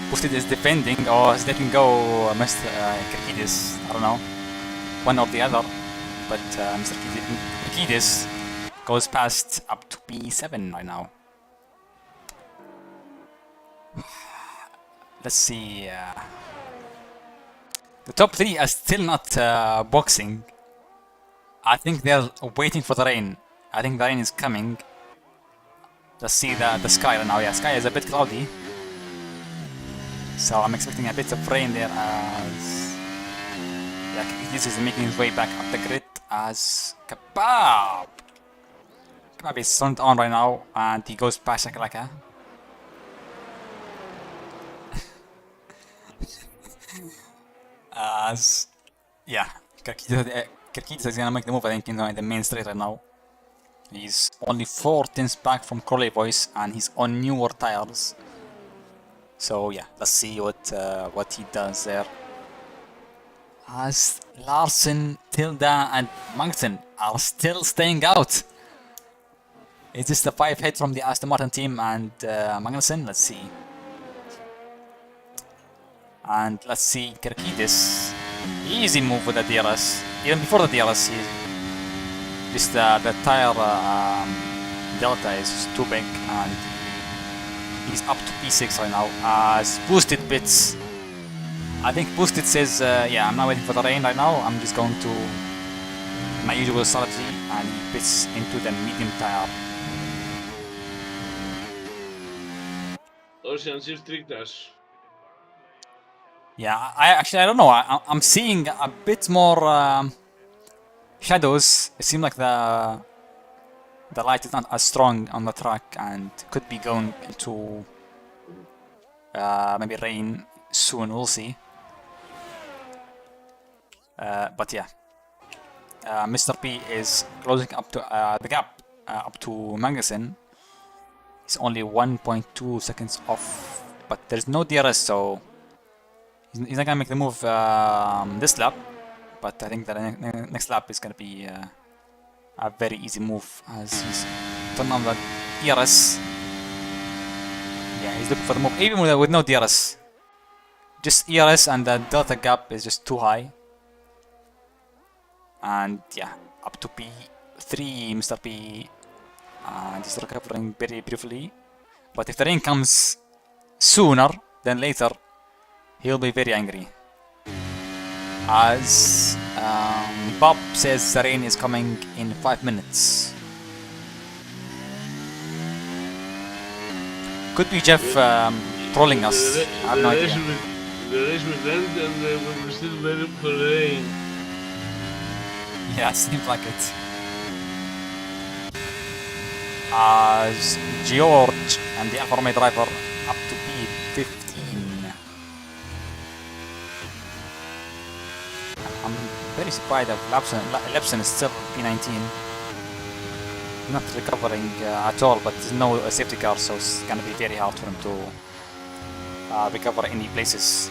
Speaker 1: Boosted is defending or is letting go Mr. Kirkitis. I don't know. One or the other. But Mr. Kirkitis goes past up to P7 right now. Let's see. The top 3 are still not boxing. I think they're waiting for the rain. I think the rain is coming. Let's see the sky right now. Yeah, sky is a bit cloudy. So I'm expecting a bit of rain there as... Yeah, this is making his way back up the grid as Kebab! Kebab is turned on right now and he goes past Shakalaka. As... Yeah, Kirkitis is gonna make the move, I think, in the main straight right now. He's only 4 tenths back from Crowley Voice and he's on newer tires. So yeah, let's see what he does there. As Larsen, Tilda and Magnussen are still staying out. Is this the 5 hit from the Aston Martin team and Magnussen? Let's see. And let's see Kirkitis. Easy move with the DRS. Even before the DRS, just the tire delta is just too big and he's up to P6 right now as Boosted pits. I think Boosted says, yeah, I'm not waiting for the rain right now, I'm just going to my usual strategy, and he pits into the medium tire.
Speaker 2: Oceans is tricked us.
Speaker 1: Yeah, I don't know, I'm seeing a bit more shadows. It seems like the light is not as strong on the track and could be going into maybe rain soon, we'll see. But yeah, Mr. P is closing up to the gap up to Magnussen. He's only 1.2 seconds off, but there's no DRS, so he's not gonna make the move this lap. But I think the next lap is gonna be a very easy move as he's turned on the DRS. Yeah, he's looking for the move, even with no DRS. Just ERS and the delta gap is just too high. And yeah, up to P3, Mr. P. Just recovering very beautifully. But if the rain comes sooner than later, he'll be very angry. As Bob says, the rain is coming in 5 minutes. Could be Jeff trolling us. I have no idea.
Speaker 2: The race will end and we will still wait for the rain.
Speaker 1: Yeah, it seems like it. As George and the Alfa Romeo driver up to P15. I'm very surprised that Lepson is still P19. Not recovering at all, but there's no safety car, so it's gonna be very hard for him to recover any places.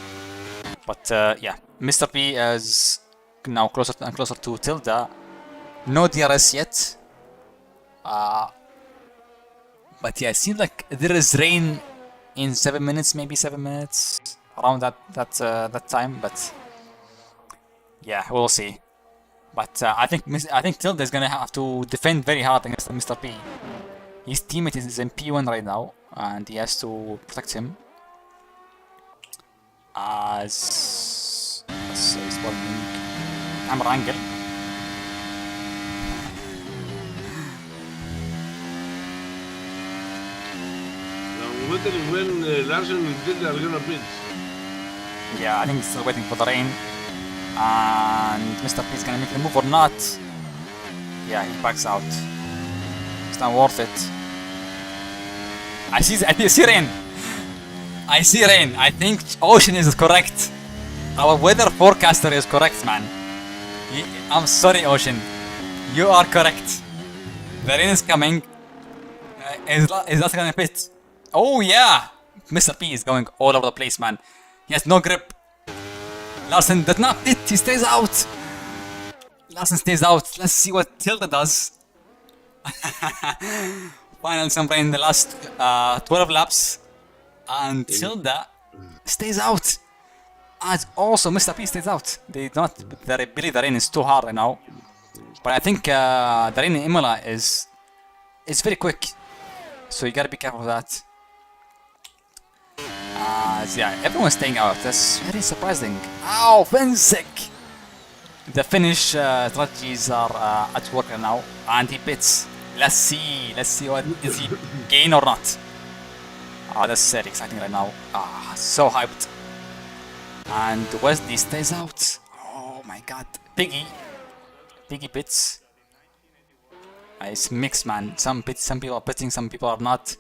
Speaker 1: But yeah, Mr. P is now closer and closer to Tilda. No DRS yet. But yeah, it seems like there is rain in 7 minutes, maybe 7 minutes around that time. But yeah, we'll see. But I think Tilda is gonna have to defend very hard against Mr. P. His teammate is in P1 right now, and he has to protect him. As camera angle.
Speaker 2: I'm wondering when Larson and Tilda are gonna pitch.
Speaker 1: Yeah, I think he's still waiting for the rain. And Mr. P is gonna make the move or not. Yeah, he backs out. It's not worth it. I see rain. I see rain. I think Ocean is correct. Our weather forecaster is correct, man. I'm sorry, Ocean. You are correct. The rain is coming. Is not gonna pit. Oh yeah! Mr. P is going all over the place, man. He has no grip. Larson does not pit. He stays out. Larson stays out. Let's see what Tilda does. Final somewhere in the last 12 laps. And Tilda stays out. And also Mr. P stays out. They believe the rain is too hard right now. But I think the rain in Imola is very quick. So you gotta be careful of that. So yeah, everyone's staying out. That's very surprising. Ow, Fensick! The Finnish strategies are at work right now. And he pits. Let's see what is he gain or not. That's very exciting right now. So hyped. And Wesley stays out. Oh my god. Piggy pits. It's mixed, man. Some people are pitting, some people are not.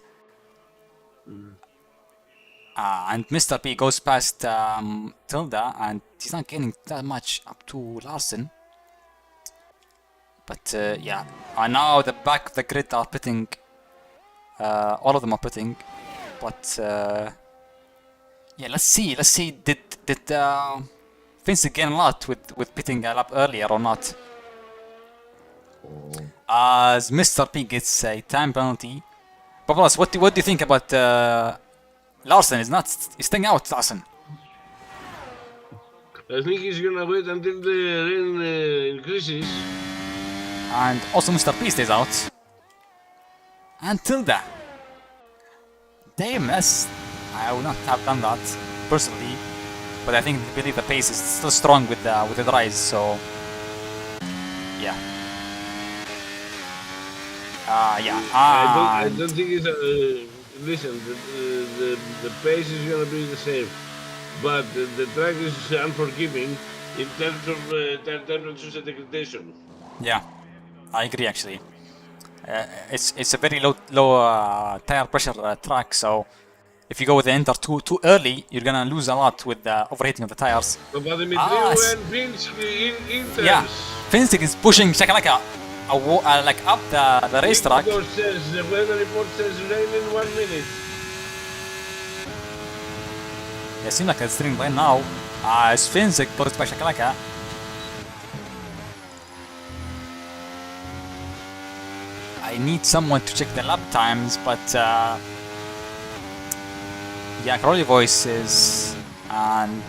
Speaker 1: And Mr. P goes past Tilda, and he's not getting that much up to Larson. But yeah, now the back of the grid are pitting. All of them are pitting. But yeah, let's see. Did Vince gain a lot with pitting a lap earlier or not? As Mr. P gets a time penalty. But plus, what do you think about Larson? He's staying out, Larson.
Speaker 2: I think he's gonna wait until the rain increases.
Speaker 1: And also Mr. P stays out. And Tilda. Damn, I would not have done that personally, but I believe the pace is still strong with the rise. So yeah, yeah.
Speaker 2: I don't think it's listen. The pace is gonna be the same, but the track is unforgiving in terms of temperature degradation.
Speaker 1: Yeah, I agree actually. It's a very low tire pressure track, so if you go with the enter too early, you're gonna lose a lot with the overheating of the tires.
Speaker 2: But when Finski enters,
Speaker 1: yeah, Finski is pushing Shakalaka like up the racetrack.
Speaker 2: The weather report says rain in 1 minute.
Speaker 1: It seems like it's streaming right now. As Finski goes by Shakalaka. I need someone to check the lap times, but yeah, Crowley voices and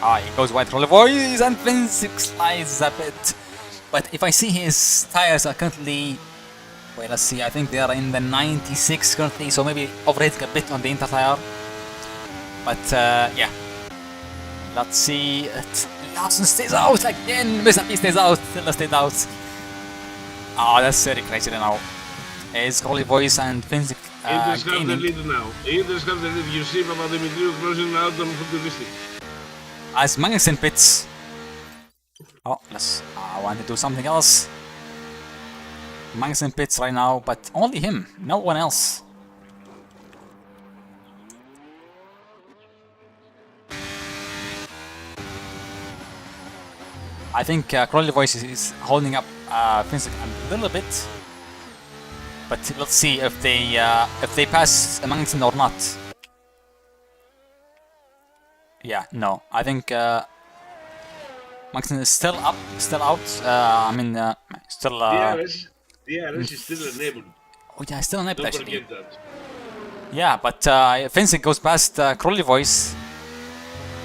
Speaker 1: he goes wide Crowley voice and Finsick slides a bit. But if I see his tires are currently, wait, let's see, I think they are in the 96 currently, so maybe overheating a bit on the inter tire. But yeah, let's see. Larson stays out again. Mr. P stays out. Tilda stays out. That's very crazy now. It's Crowley voice and Finsick
Speaker 2: Indus have the
Speaker 1: gaining.
Speaker 2: lead now. Indus have the lead. You see Papa Dimitriou closing out on Futuristic.
Speaker 1: As Magnussen pits. I want to do something else. Magnussen pits right now, but only him, no one else. I think Crowley voice is holding up Finsick a little bit. But let's see if they pass Magnussen or not. Yeah, no. I think Magnussen is still up, still out. I mean, still.
Speaker 2: DRS is still enabled.
Speaker 1: Oh yeah, still enabled
Speaker 2: Don't
Speaker 1: actually.
Speaker 2: forget that.
Speaker 1: Yeah, but Vincent goes past Crowley Voice.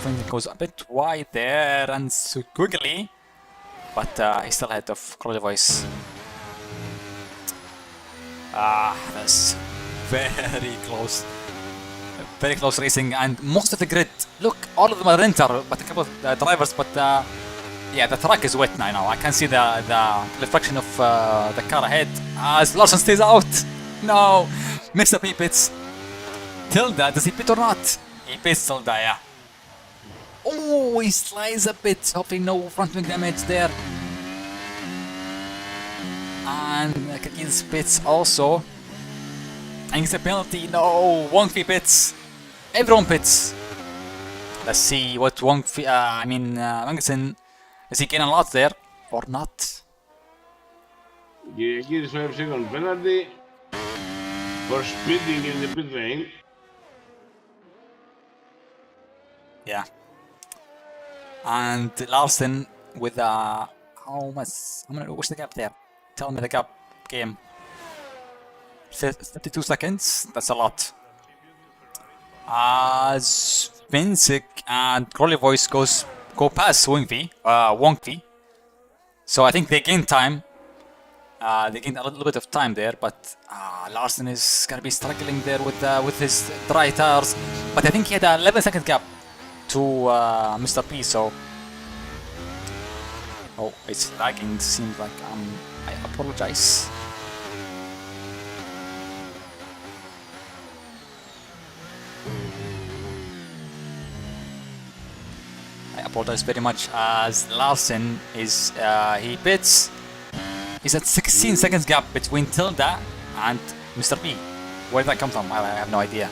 Speaker 1: Vincent goes a bit wide there and squiggly, but he's still ahead of Crowley Voice. That's very close. Very close racing, and most of the grid, look, all of them are renter, but a couple of drivers, but yeah, the track is wet now. I can see the reflection of the car ahead as Larson stays out. No, Mr. P pits. Tilda, does he pit or not? He pits Tilda, yeah. Oh, he slides a bit, hopefully no front wing damage there. And Kakil's pits also. And it's a penalty, no, Wongfi pits. Everyone pits. Let's see what Magnussen, is he getting a lot there or not?
Speaker 2: Yeah, here is 5-second penalty for speeding in the pit lane.
Speaker 1: Yeah. And Larson with how much? What's the gap there? Tell me the gap, game. 32 seconds. That's a lot. As Vincic and Crowley Voice go past Wongfi. So I think they gain time. They gained a little bit of time there, but Larson is gonna be struggling there with his dry tires. But I think he had a 11-second gap to Mr. P. So it's lagging. Seems like I apologize. I apologize very much as Larson is he pits. He's at 16 seconds gap between Tilda and Mr. P. Where did that come from? I have no idea.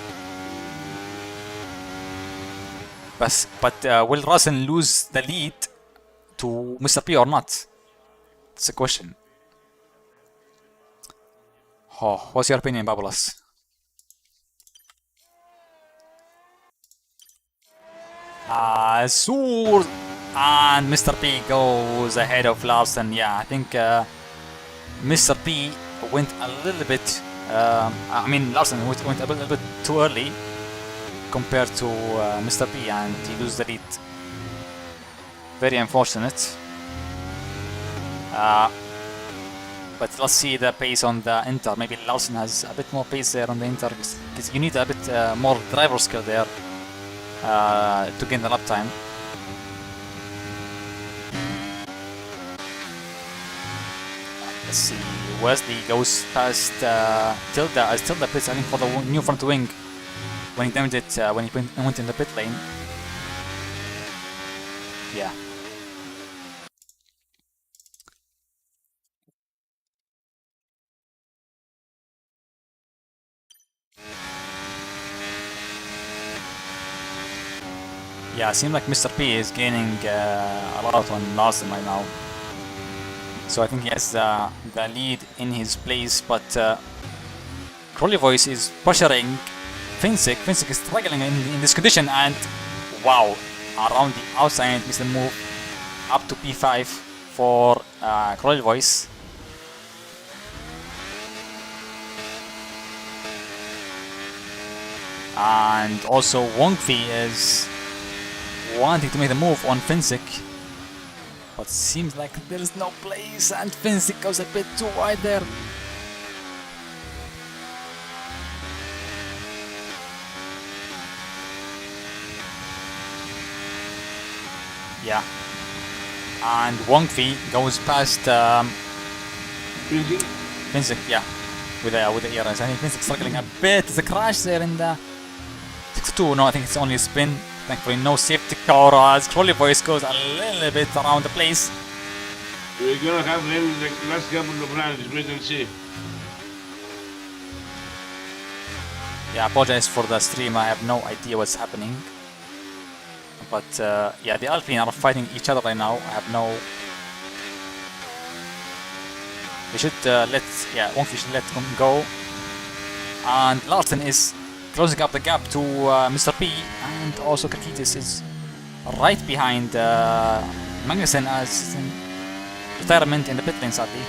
Speaker 1: But will Larson lose the lead to Mr. P or not? That's a question. Oh, what's your opinion, Babulas? Sur and Mr. P goes ahead of Larson. Yeah, I think Mr. P went a little bit. Larson went a little bit too early compared to Mr. P, and he loses the lead. Very unfortunate. But let's see the pace on the Inter. Maybe Larson has a bit more pace there on the Inter, because you need a bit more driver skill there to gain the lap time. Let's see. Wesley goes past Tilda as Tilda pits, I think, for the new front wing when he damaged it when he went in the pit lane. Yeah. Yeah, it seems like Mr. P is gaining a lot on Larson right now. So I think he has the lead in his place, but Crowley Voice is pressuring Vincic. Vincic is struggling in this condition, and wow, around the outside is the move up to P5 for Crowley Voice. And also Wongfi is wanting to make the move on Vincic, but seems like there is no place, and Vincic goes a bit too wide there. Yeah, and Wongfi goes past Vincic, yeah, with the ERS. I think Vincic struggling a bit. There's a crash there in the 62. No, I think it's only a spin. Thankfully, no safety car as Crowley Voice goes a little bit around the place.
Speaker 2: We're gonna have them in the last couple of rounds, wait and see.
Speaker 1: Yeah, I apologize for the stream. I have no idea what's happening. But yeah, the Alpine are fighting each other right now. I have no. They should Wongfi should let them go. And Larson is closing up the gap to Mr. P, and also Kakitis is right behind Magnussen as in retirement in the pit lane, sadly.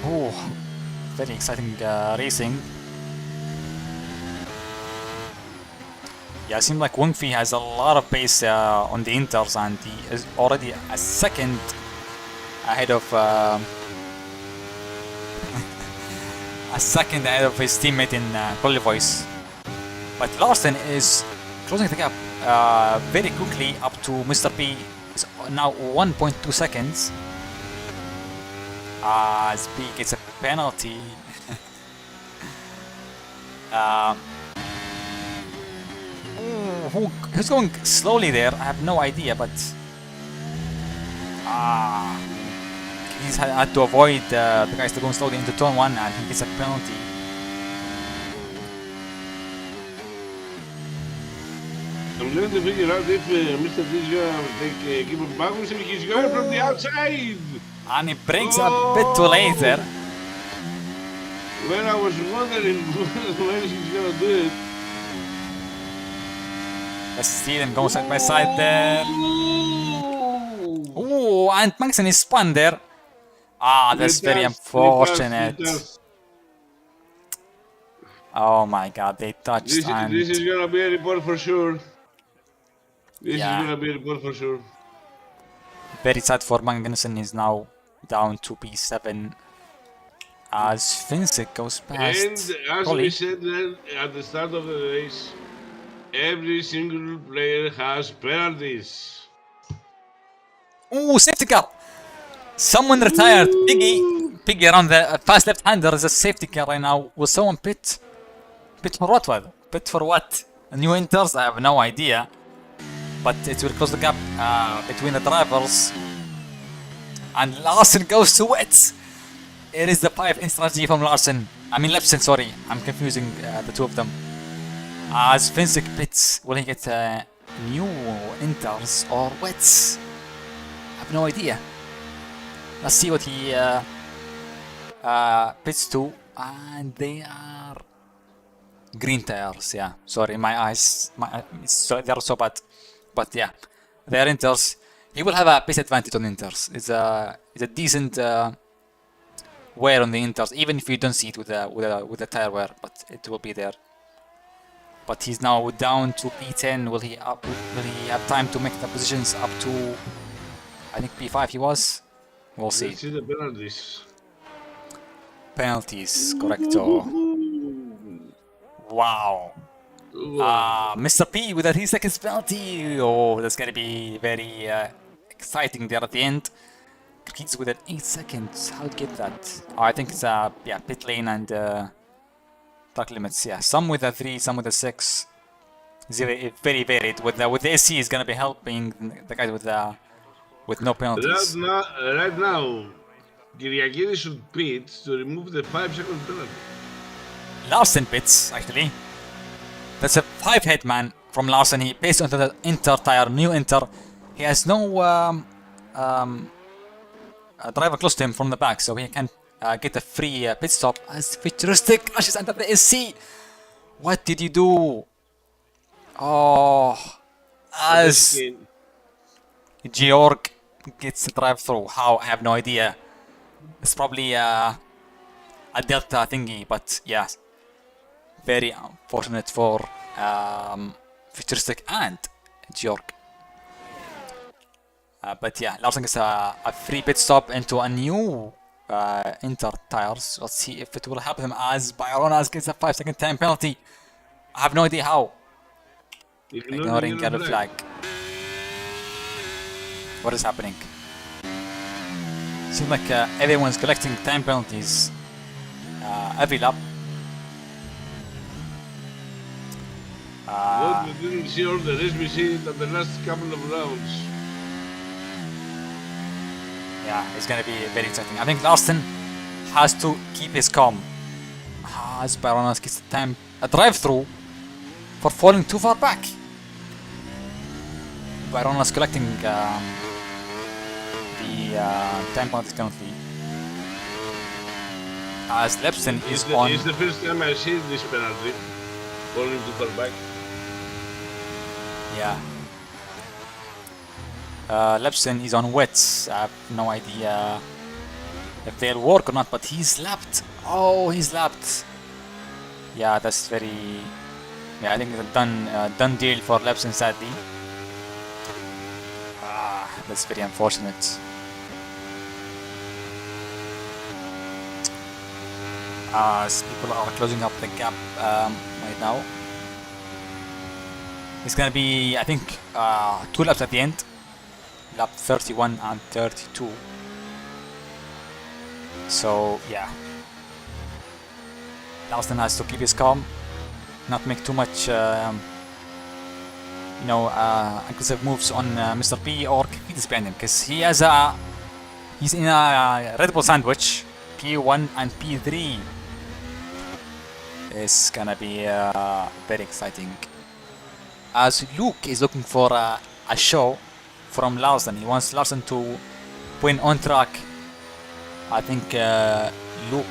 Speaker 1: Oh, very exciting racing. Yeah, it seems like Wingfi has a lot of pace on the inters, and he is already a second ahead of his teammate in Quality Voice. But Larson is closing the gap very quickly up to Mr. P. It's now 1.2 seconds. As P gets a penalty. Who's going slowly there? I have no idea, but he's had to avoid the guys that are going slowly into turn 1, and he gets a penalty.
Speaker 2: I'm trying to figure out if Mr. P is gonna give him back, or if he's going from the outside.
Speaker 1: And he brings a bit too late there.
Speaker 2: When I was wondering when he's gonna do it.
Speaker 1: Let's see them go side by side there. Oh, and Magnussen is spun there. That's very unfortunate. Oh my god, they touched.
Speaker 2: This is gonna be a report for sure. This is gonna be a report for sure.
Speaker 1: Very sad for Magnussen. Is now down to P7 as Finsick goes past.
Speaker 2: And as we said at the start of the race, every single player has penalties.
Speaker 1: Oh, safety car! Someone retired. Piggy around the fast left-hander is a safety car right now. Will someone pit? Pit for what? Pit for what? New enters? I have no idea. But it will close the gap between the drivers. And Larson goes to wets. It is the 5 strategy from Larson. I mean Lepson, sorry. I'm confusing the two of them. As Finsick pits, will he get new inters or wets? I have no idea. Let's see what he pits to. And they are green tires. Yeah, sorry, my eyes, they're so bad. But yeah, they're inters. He will have a pace advantage on inters. It's a decent wear on the inters, even if you don't see it with the tire wear, but it will be there. But he's now down to P10. Will he have time to make the positions up to, I think P5 he was? We'll see.
Speaker 2: Let's see the penalties.
Speaker 1: Penalties, correcto. Wow. Mr. P with a 3 seconds penalty. Oh, that's gonna be very exciting there at the end. He's with an 8 seconds. How to get that? Oh, I think it's pit lane and track limits. Yeah, some with a 3, some with a 6. It's very varied. With the SC is gonna be helping the guys with no penalties.
Speaker 2: Right now, Kyriakidis should pit to remove the 5-second penalty.
Speaker 1: Larson pits actually. That's a 5-head man from Larson. He paced onto the Inter tire, new Inter. He has no driver close to him from the back, so he can get a free pit stop as Futuristic crashes under the SC. What did you do? Oh, as Georg gets the drive through. How? I have no idea. It's probably a Delta thingy, but yeah. Very unfortunate for Futuristic and Georg. But yeah, Larson gets a free pit stop into a new Inter tires. Let's see if it will help him as Byronas gets a 5-second time penalty. I have no idea how. Ignoring yellow flag. What is happening? Seems like everyone's collecting time penalties every lap.
Speaker 2: What we didn't see all the race, we see it at the last couple of rounds.
Speaker 1: Yeah, it's gonna be very exciting. I think Larson has to keep his calm. As Byronas gets a drive-through for falling too far back. Byronas collecting the time penalties currently. As Lepson is on.
Speaker 2: It's the first time I see this penalty. Falling too far back.
Speaker 1: Yeah. Lepson is on wets. I have no idea if they'll work or not, but he's lapped. Oh, he's lapped. Yeah, that's very... Yeah, I think it's a done deal for Lepson, sadly. That's very unfortunate. As people are closing up the gap right now. It's gonna be, I think, 2 laps at the end. Lap 31 and 32. So, yeah. Larson has to keep his calm, not make too much, aggressive moves on Mr. P or Kiki's behind him, because he's in a Red Bull sandwich. P1 and P3. It's gonna be very exciting. As Luke is looking for a show from Larson. He wants Larson to win on track. I think Luke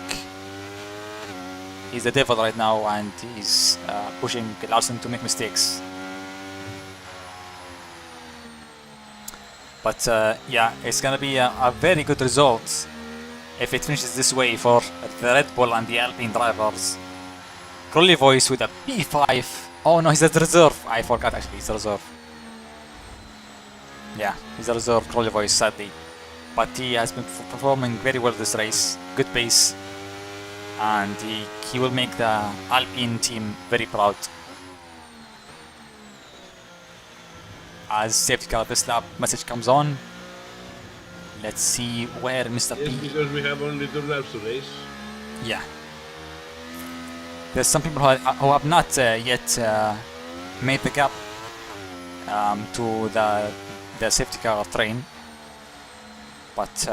Speaker 1: is the devil right now, and he's pushing Larson to make mistakes. But yeah, it's gonna be a very good result if it finishes this way for the Red Bull and the Alpine drivers. Crowley Voice with a P5. Oh no, he's at reserve. I forgot actually, he's a reserve. Yeah, he's a reserve, Crowley Voice, sadly. But he has been performing very well this race. Good pace. And he will make the Alpine team very proud. As safety car this lap message comes on. Let's see where Mr.
Speaker 2: Yes,
Speaker 1: P...
Speaker 2: because we have only 2 laps to race.
Speaker 1: Yeah. There's some people who have not yet made the gap to the safety car train. But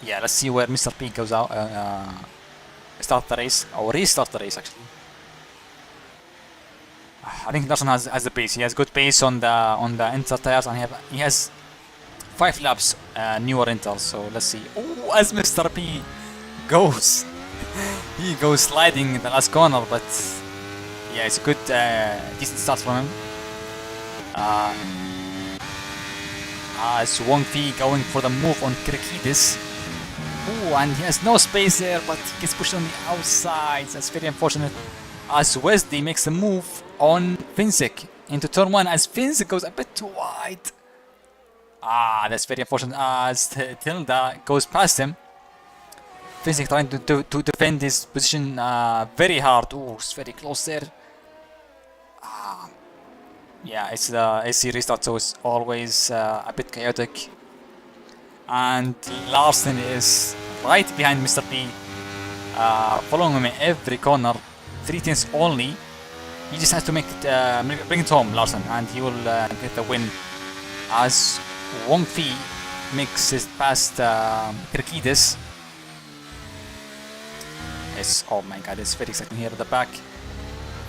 Speaker 1: yeah, let's see where Mr. P goes out. Start the race, or restart the race actually. I think Larson has the pace. He has good pace on the inter tires, and he has 5 laps newer inters. So let's see. Oh, as Mr. P goes, he goes sliding in the last corner, but yeah, it's a good decent start from him. As Wong Fi going for the move on Kirkidis. Oh, and he has no space there, but he gets pushed on the outside. That's very unfortunate. As Wesley makes a move on Finzik into turn 1, as Finzik goes a bit too wide. That's very unfortunate. As Tilda goes past him. Finzik trying to defend his position very hard. Oh, it's very close there. Yeah, it's the AC restart, so it's always a bit chaotic. And Larson is right behind Mr. P, following him in every corner. 3 tenths only. He just has to make it, bring it home, Larson, and he will get the win. As Wong Fi makes it past Kirkidis. Yes, oh my god, it's very exciting here at the back.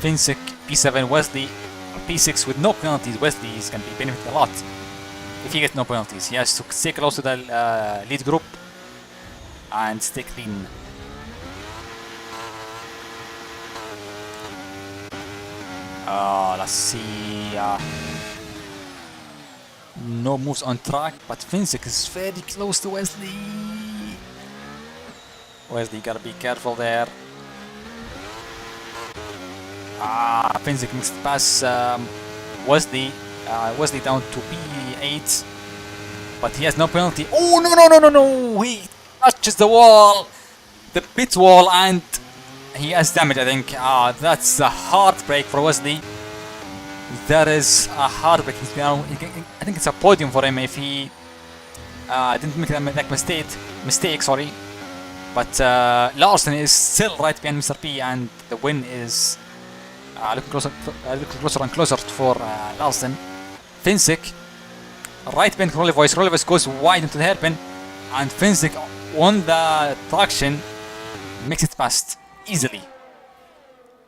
Speaker 1: Finzik, P7, Wesley, P6 with no penalties. Wesley is going to be benefiting a lot if he gets no penalties. He has to stay close to the lead group and stay clean. Let's see. No moves on track, but Finzik is very close to Wesley. Wesley, gotta be careful there. Finzik makes it past Wesley. Wesley down to P8, but he has no penalty. Oh no! He touches the wall, the pit wall, and he has damage. I think that's a heartbreak for Wesley. That is a heartbreak. I think it's a podium for him if he didn't make that mistake. Sorry, but Larson is still right behind Mr. P, and the win is looking closer and closer for Larson. Finzik right behind Crowley Voice. Crowley Voice goes wide into the hairpin, and Finzik on the traction makes it past easily.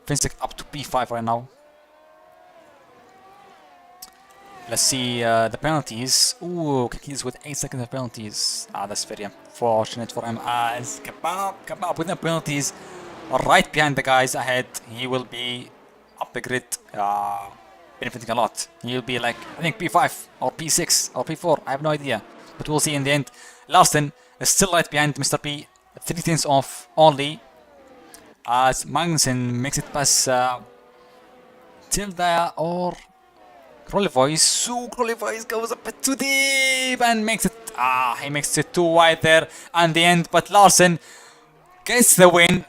Speaker 1: Finzik up to P5 right now. Let's see the penalties. Ooh, he's with 8 seconds of penalties. That's very unfortunate for him. As Kebab with the penalties right behind the guys ahead. He will be up the grid benefiting a lot. He'll be like, I think P5 or P6 or P4. I have no idea, but we'll see in the end. Larsen is still right behind Mr. P, 3 tenths off only. As Magnussen makes it past Tilda or Krolivois. So Krolivois goes a bit too deep and makes it. He makes it too wide there and the end. But Larsen gets the win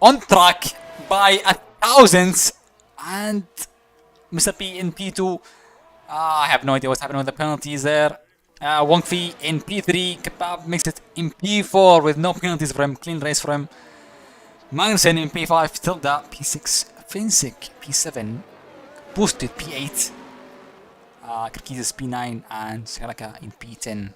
Speaker 1: on track by a thousandth, and Mr. P in P2. I have no idea what's happening with the penalties there. Wong Fei in P3. Kebab makes it in P4 with no penalties for him. Clean race for him. Magnussen in P5. Tilda P6. Finsick P7. Boosted P8. Kirkizis P9 and Skalaka in P10.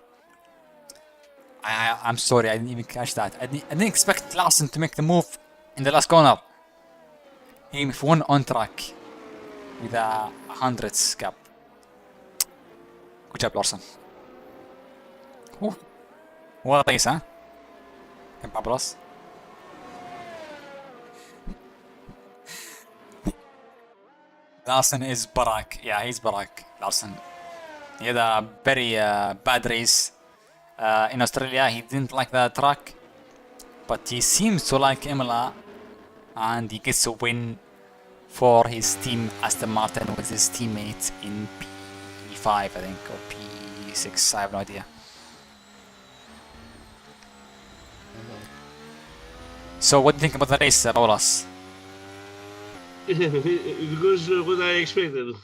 Speaker 1: I'm sorry, I didn't even catch that. I didn't expect Larsen to make the move in the last corner. He won on track with a hundredths gap. Good job, Larsen. What a race, huh? Pablos. Larsen is Barak. Yeah, he's Barak. Larsen. He had a very bad race in Australia. He didn't like the track, but he seems to like Imola, and he gets a win for his team Aston Martin with his teammate in P5, I think, or P6. I have no idea. So, what do you think about the race, Paulas?
Speaker 2: It goes what I expected.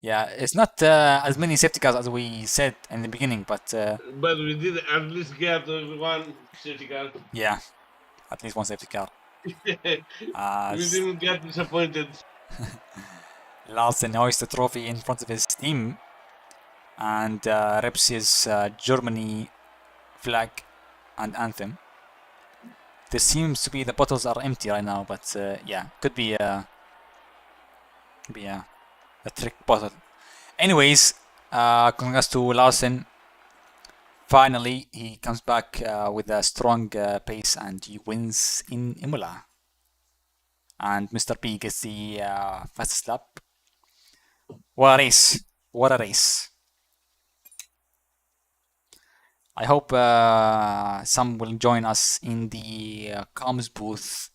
Speaker 1: Yeah, it's not as many safety cars as we said in the beginning, but
Speaker 2: But we did at least get one safety car.
Speaker 1: yeah, at least one safety car.
Speaker 2: We didn't get disappointed.
Speaker 1: Larsen hoists the trophy in front of his team and reps his Germany flag and anthem. There seems to be the bottles are empty right now, but yeah, could be a trick bottle. Anyways, congrats to Larsen. Finally, he comes back with a strong pace and he wins in Imola. And Mr. P gets the fastest lap. What a race! What a race! I hope some will join us in the comms booth.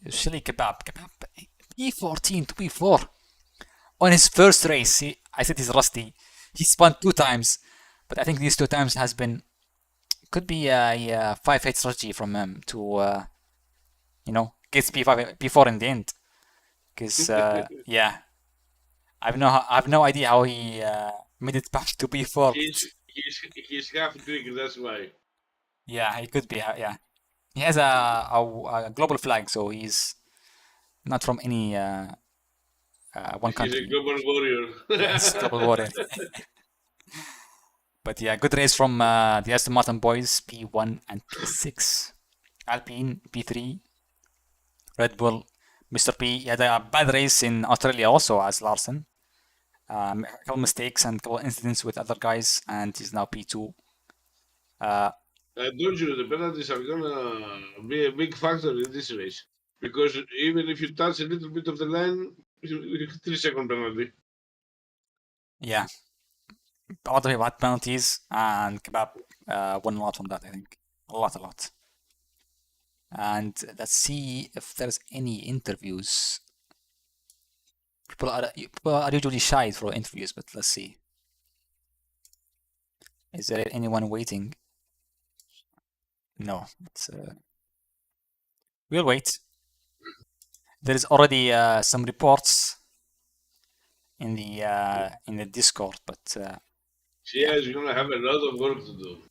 Speaker 1: Chili Kebab. P14 to P4. On his first race, I said he's rusty. He spun 2 times. But I think these 2 times has been... Could be a 5-8 strategy from him to, get P4 in the end. Because, yeah. I have no idea how he made it back to P4.
Speaker 2: He's half Greek, that's why.
Speaker 1: Yeah, he could be, yeah. He has a global flag, so he's not from any one country.
Speaker 2: He's a global warrior.
Speaker 1: Yes, global warrior. But yeah, good race from the Aston Martin boys, P1 and P6. Alpine, P3. Red Bull, Mr. P. He had a bad race in Australia also as Larsen. A couple mistakes and a couple incidents with other guys, and he's now P2.
Speaker 2: I told you the penalties are gonna be a big factor in this race. Because even if you touch a little bit of the line, 3-second penalty.
Speaker 1: Yeah. A lot of bad penalties, and Kebab won a lot from that, I think. A lot. And let's see if there's any interviews. People are usually shy for interviews, but let's see. Is there anyone waiting? No. We'll wait. There is already some reports in the Discord, but
Speaker 2: Shia is gonna have a lot of work to do.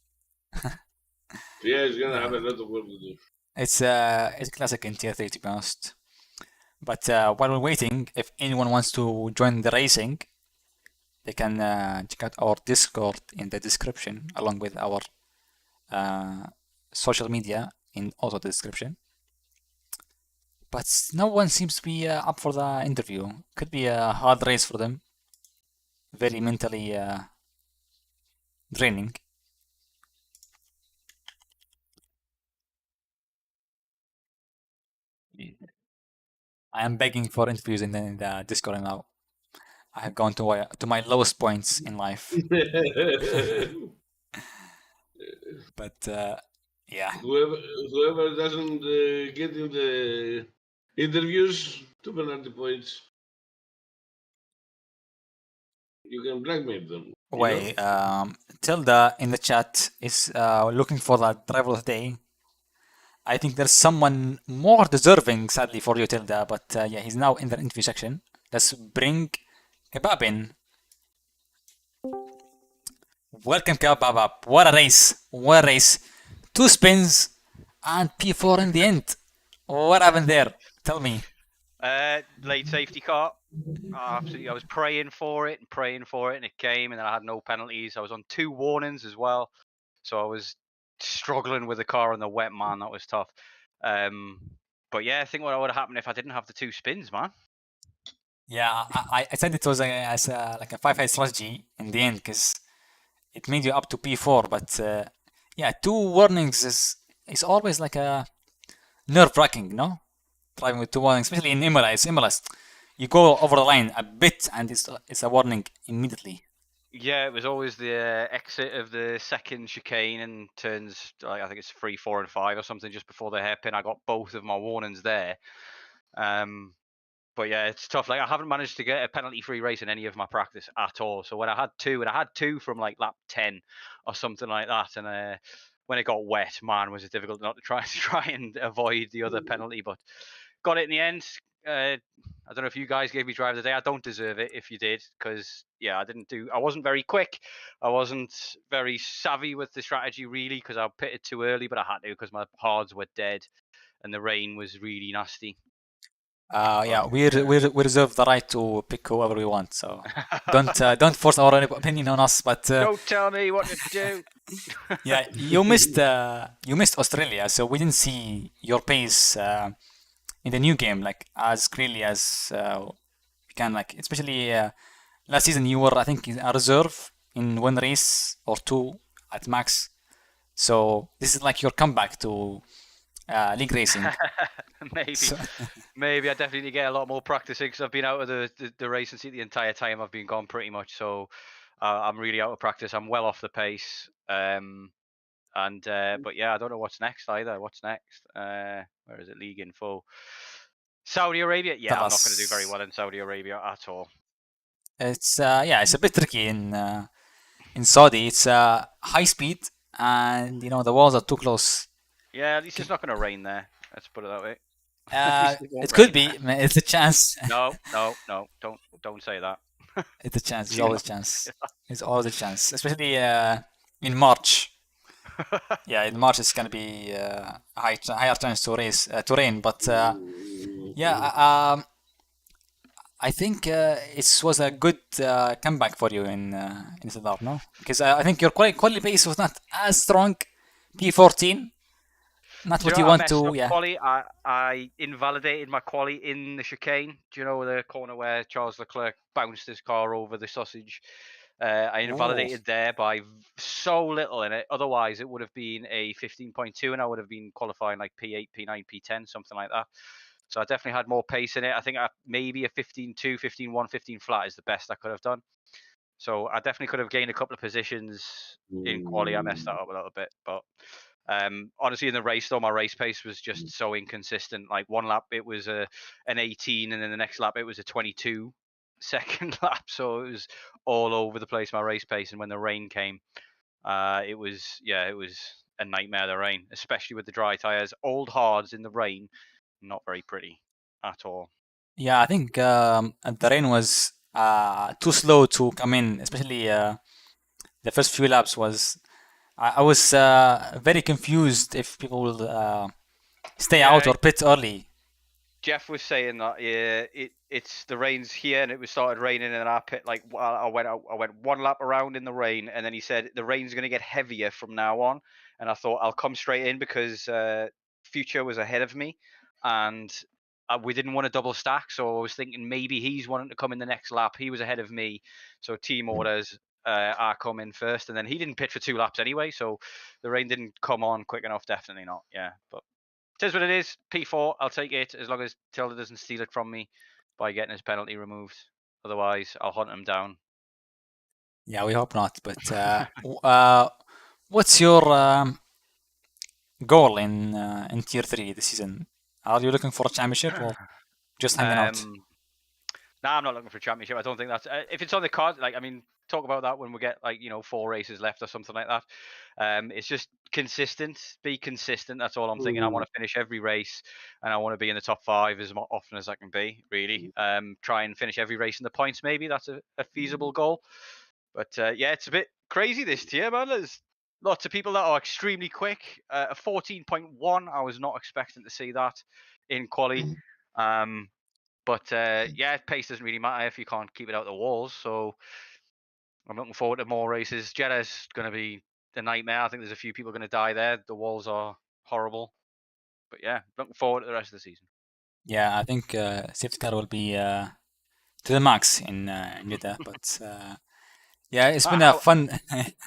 Speaker 2: Shia is gonna have a lot of work to do.
Speaker 1: It's a classic in Tier 3, to be honest. But while we're waiting, if anyone wants to join the racing, they can check out our Discord in the description, along with our social media in also the description. But no one seems to be up for the interview. Could be a hard race for them. Very mentally draining. I am begging for interviews in the Discord now. I have gone to my lowest points in life. But yeah,
Speaker 2: whoever doesn't get in the interviews, 2 penalty points. You can blackmail them. You know.
Speaker 1: wait. Tilda in the chat is looking for that driver of the day. I think there's someone more deserving, sadly, for you, Tilda. But yeah, he's now in the interview section. Let's bring Kebab in. Welcome, Kebab. What a race! What a race! 2 spins and P4 in the end. What happened there? Tell me.
Speaker 3: Late safety car. Absolutely, I was praying for it, and it came, and then I had no penalties. I was on 2 warnings as well, so I was struggling with the car in the wet, man. That was tough. But yeah, I think what would have happened if I didn't have the 2 spins, man.
Speaker 1: Yeah, I said it was as like a 5-high strategy in the end because it made you up to P4. But yeah, 2 warnings is always like a nerve-wracking, no? Driving with 2 warnings, especially in Imola. It's Imola. You go over the line a bit and it's a warning immediately.
Speaker 3: Yeah, it was always the exit of the second chicane and turns, like, I think it's 3, 4, and 5 or something just before the hairpin. I got both of my warnings there. But yeah, it's tough. Like, I haven't managed to get a penalty-free race in any of my practice at all. So when I had 2, and I had 2 from like lap 10 or something like that, and when it got wet, man, was it difficult not to try and avoid the other penalty, but got it in the end. I don't know if you guys gave me driver of the day. I don't deserve it if you did, because yeah, I wasn't very quick. I wasn't very savvy with the strategy really, because I pitted too early, but I had to because my hards were dead and the rain was really nasty.
Speaker 1: Yeah, we reserve the right to pick whoever we want. So don't force our opinion on us. But
Speaker 3: Don't tell me what to do.
Speaker 1: yeah, you missed Australia, so we didn't see your pace in the new game like as clearly as we can. Like especially last season, you were I think in a reserve in 1 race or 2 at max. So this is like your comeback to league racing.
Speaker 3: Maybe,
Speaker 1: So,
Speaker 3: maybe I definitely need to get a lot more practicing because I've been out of the racing seat the entire time I've been gone pretty much. So I'm really out of practice. I'm well off the pace. But yeah, I don't know what's next either. What's next? Where is it? League info. Saudi Arabia. Yeah,
Speaker 1: tell
Speaker 3: I'm not going to do very
Speaker 1: us.
Speaker 3: well in Saudi Arabia at all.
Speaker 1: It's yeah, it's a bit tricky in Saudi. It's high speed, and you know the walls are too close.
Speaker 3: Yeah, at least it's not going to rain there. Let's put it that way. It won't
Speaker 1: It could
Speaker 3: rain.
Speaker 1: be. It's a chance.
Speaker 3: No, don't say that.
Speaker 1: It's a chance. It's
Speaker 3: Do
Speaker 1: always
Speaker 3: not
Speaker 1: a chance.
Speaker 3: say that.
Speaker 1: It's always a chance, especially in March. Yeah, in March it's gonna be higher chance to to rain. But yeah, I think it was a good comeback for you in SLR, no? Because I think your quality base was not as strong. P14, not
Speaker 3: Do you
Speaker 1: what
Speaker 3: know
Speaker 1: you
Speaker 3: what I
Speaker 1: want
Speaker 3: messed
Speaker 1: to.
Speaker 3: up
Speaker 1: Yeah.
Speaker 3: quali? I invalidated my quali in the chicane. Do you know the corner where Charles Leclerc bounced his car over the sausage? I
Speaker 1: Ooh.
Speaker 3: invalidated there by so little in it. Otherwise, it would have been a 15.2, and I would have been qualifying like P8, P9, P10, something like that. So I definitely had more pace in it. I think maybe a 15.2, 15.1, 15 flat is the best I could have done. So I definitely could have gained a couple of positions in quali. I messed that up a little bit, but honestly, in the race though, my race pace was just so inconsistent. Like one lap it was an 18, and then the next lap it was a 22 second lap. So it was all over the place, my race pace. And when the rain came, it was a nightmare. The rain, especially with the dry tires, old hards in the rain, not very pretty at all.
Speaker 1: Yeah, I think the rain was too slow to come in, especially the first few laps was. I was very confused if people will stay out
Speaker 3: Yeah,
Speaker 1: or pit early.
Speaker 3: Jeff was saying that it's the rain's here and it was started raining and I pit like I went 1 lap around in the rain and then he said the rain's going to get heavier from now on, and I thought I'll come straight in because Future was ahead of me and we didn't want a double stack, so I was thinking maybe he's wanting to come in the next lap. He was ahead of me, so team orders. I come in first, and then he didn't pit for 2 laps anyway, so the rain didn't come on quick enough. Definitely not. Yeah, but it is what it is. P4, I'll take it as long as Tilda doesn't steal it from me by getting his penalty removed. Otherwise, I'll hunt him down.
Speaker 1: Yeah, we hope not. But what's your goal in Tier 3 this season? Are you looking for a championship or just hanging out?
Speaker 3: Nah, I'm not looking for a championship. I don't think that's if it's on the card. Like, I mean, talk about that when we get like 4 races left or something like that. It's just consistent. Be consistent. That's all I'm thinking. I want to finish every race, and I want to be in the top 5 as often as I can be. Really, try and finish every race in the points. Maybe that's a feasible goal. But yeah, it's a bit crazy this tier, man. There's lots of people that are extremely quick. A 14.1. I was not expecting to see that in quali. But yeah, pace doesn't really matter if you can't keep it out the walls. So I'm looking forward to more races. Jeddah's going to be a nightmare. I think there's a few people going to die there. The walls are horrible. But yeah, looking forward to the rest of the season.
Speaker 1: Yeah, I think safety car will be to the max in Jeddah. But yeah, it's been a fun.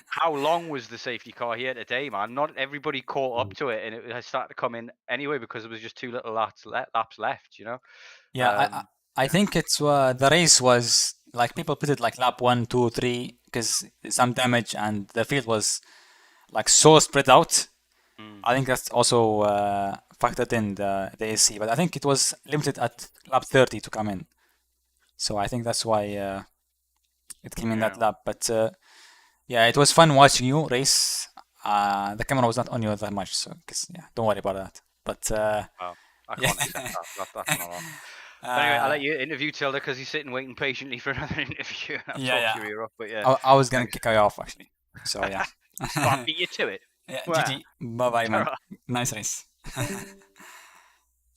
Speaker 3: How long was the safety car here today, man? Not everybody caught up to it, and it has started to come in anyway because there was just 2 little laps left.
Speaker 1: Yeah, I think it's the race was like people put it like lap 1, 2, 3 because some damage and the field was like so spread out. I think that's also factored in the AC, but I think it was limited at lap 30 to come in. So I think that's why it came in that lap. But yeah, it was fun watching you race. The camera was not on you that much, so yeah, don't worry about that. But
Speaker 3: I
Speaker 1: yeah.
Speaker 3: can't accept that. That's not on. Anyway, I'll let you interview Tilda because he's sitting waiting patiently for another interview. I'll talk your ear off, but yeah.
Speaker 1: I was gonna kick you off actually. So yeah.
Speaker 3: I'll beat you to it.
Speaker 1: Yeah, GG. Bye bye, man. Nice race.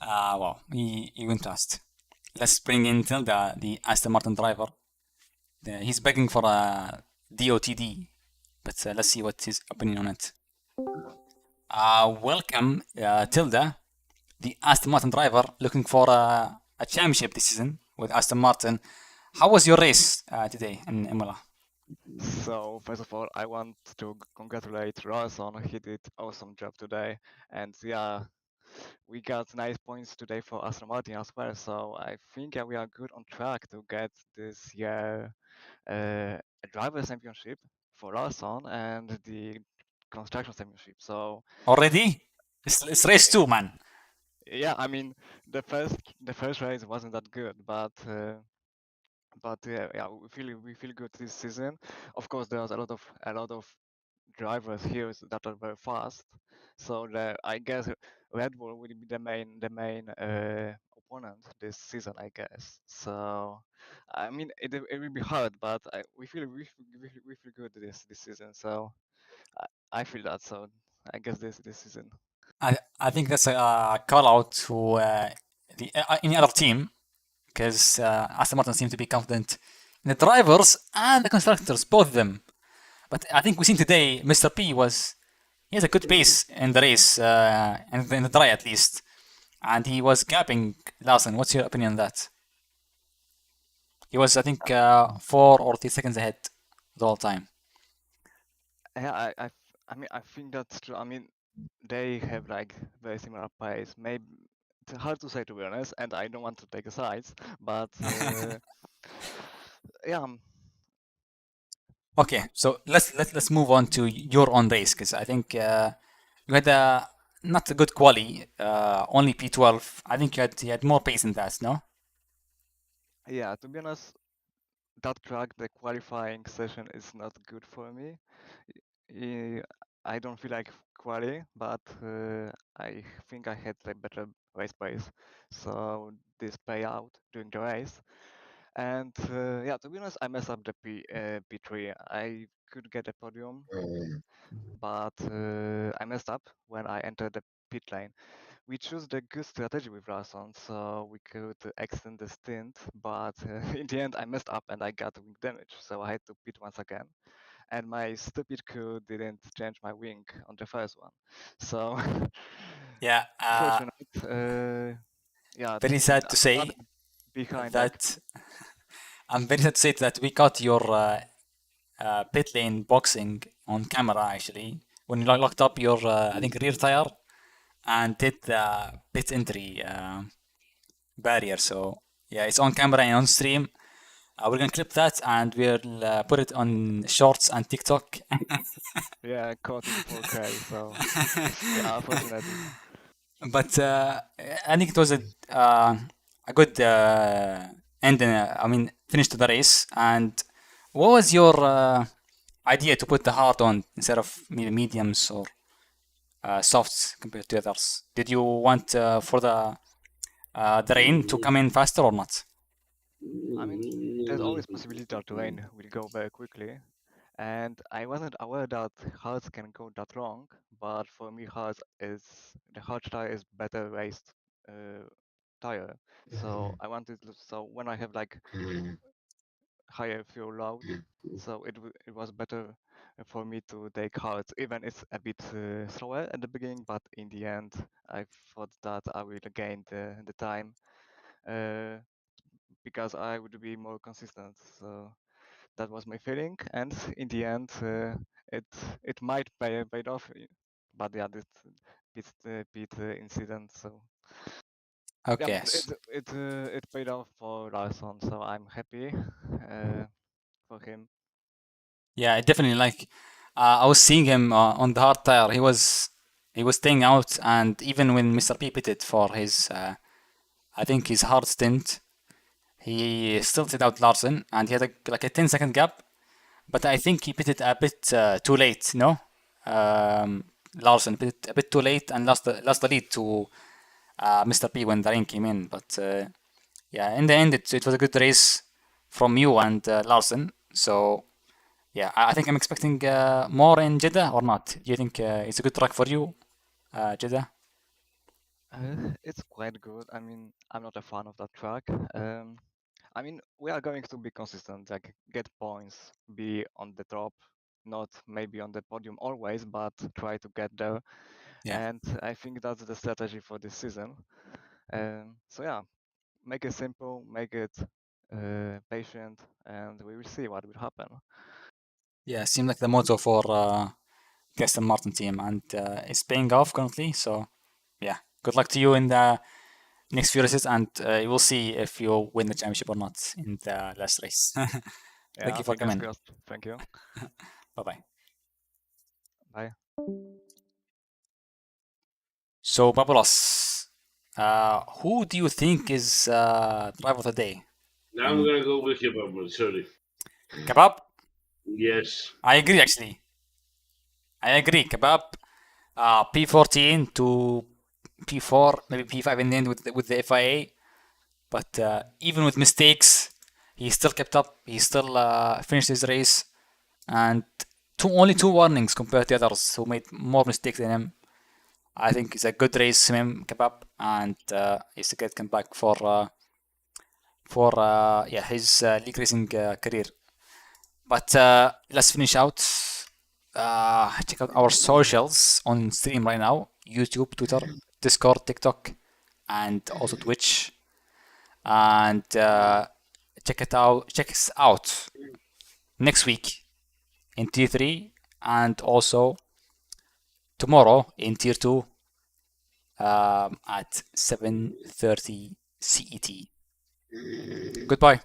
Speaker 1: Wow, he went fast. Let's bring in Tilda, the Aston Martin driver. He's begging for a DOTD, but let's see what his opinion on it. Welcome, Tilda, the Aston Martin driver, looking for a championship this season with Aston Martin. How was your race today in Imola?
Speaker 4: So first of all, I want to congratulate Rawson. He did awesome job today, and yeah, we got nice points today for Aston Martin as well. So I think we are good on track to get this year a driver championship for Rawson and the construction championship. So
Speaker 1: already, it's race 2, man.
Speaker 4: Yeah, I mean the first race wasn't that good, but yeah, we feel good this season. Of course, there's a lot of drivers here that are very fast. So I guess Red Bull will be the main opponent this season, I guess. So I mean it will be hard, but we feel good this season. So I feel that. So I guess this season.
Speaker 1: I think that's a call out to any other team because Aston Martin seems to be confident in the drivers and the constructors, both of them. But I think we seen today, Mr. P he has a good pace in the race, in the dry at least, and he was gapping Larson. What's your opinion on that? He was, I think, 4 or 3 seconds ahead the whole time.
Speaker 4: Yeah, I mean, I think that's true. I mean, they have like very similar pace. Maybe it's hard to say, to be honest, and I don't want to take sides, but yeah.
Speaker 1: Okay, so let's move on to your own race because I think you had not a good quali, only P12. I think you had more pace than that, no?
Speaker 4: Yeah, to be honest, that track, the qualifying session is not good for me. I don't feel like quali, but I think I had a better race pace, so this pay out during the race. And yeah, to be honest, I messed up the P3. I could get a podium, but I messed up when I entered the pit lane. We chose the good strategy with Larson, so we could extend the stint, but in the end I messed up and I got wing damage, so I had to pit once again. And my stupid crew didn't change my wing on the first one. So
Speaker 1: yeah,
Speaker 4: fortunate. Yeah,
Speaker 1: very sad to say
Speaker 4: behind
Speaker 1: that. I'm very sad to say that we got your pit lane boxing on camera actually when you locked up your I think rear tire and did the pit entry barrier. So yeah, it's on camera and on stream. We're gonna clip that and we'll put it on Shorts and TikTok.
Speaker 4: Yeah, caught in 4K. So yeah, unfortunately.
Speaker 1: But I think it was a good end. I mean, finish to the race. And what was your idea to put the hard on instead of mediums or softs compared to others? Did you want for the rain to come in faster or not?
Speaker 4: I mean, there's always possibility that rain will go very quickly, and I wasn't aware that hearts can go that wrong. But for me, the hard tire is better raced tire. So I wanted so when I have like higher fuel load, so it was better for me to take hards, even it's a bit slower at the beginning. But in the end, I thought that I will gain the time. Uh, because I would be more consistent. So that was my feeling, and in the end, it it might paid off. But yeah, this bit incident. So yeah,
Speaker 1: Okay,
Speaker 4: but
Speaker 1: yes.
Speaker 4: it paid off for Larson. So I'm happy for him.
Speaker 1: Yeah, I definitely like. I was seeing him on the hard tire. He was staying out, and even when Mr. P pitted for his, I think his hard stint, he still stayed out Larsen, and he had like a 10-second gap. But I think he pitted a bit too late. No, Larsen pitted a bit too late and lost the lead to Mr. P when the rain came in. But yeah, in the end, it was a good race from you and Larsen. So. Yeah, I think I'm expecting more in Jeddah or not. Do you think it's a good track for you, Jeddah?
Speaker 4: It's quite good. I mean, I'm not a fan of that track. I mean, we are going to be consistent, like get points, be on the top, not maybe on the podium always, but try to get there.
Speaker 1: Yeah.
Speaker 4: And I think that's the strategy for this season. So yeah, make it simple, make it patient, and we will see what will happen.
Speaker 1: Yeah, seems like the motto for the Aston Martin team, and it's paying off currently. So yeah, good luck to you in the next few races, and you will see if you win the championship or not in the last race. Thank
Speaker 4: Yeah,
Speaker 1: you for
Speaker 4: fingers
Speaker 1: coming.
Speaker 4: crossed. Thank you.
Speaker 1: Bye bye.
Speaker 4: Bye.
Speaker 1: So, Babulas, who do you think is driver of the day?
Speaker 2: Now I'm
Speaker 1: In
Speaker 2: gonna go with Kebab, sorry.
Speaker 1: Kebab?
Speaker 2: Yes.
Speaker 1: I agree, actually. I agree. Kebab, P14 to P4, maybe P5 in the end with the FIA. But even with mistakes, he still kept up. He still finished his race, and only two warnings compared to others who made more mistakes than him. I think it's a good race from him, Kebab, and he's a great comeback for yeah his league racing career. But let's finish out. Check out our socials on stream right now: YouTube, Twitter, Discord, TikTok, and also Twitch. And check us out next week in tier 3 and also tomorrow in tier 2 at 7:30 CET. Goodbye.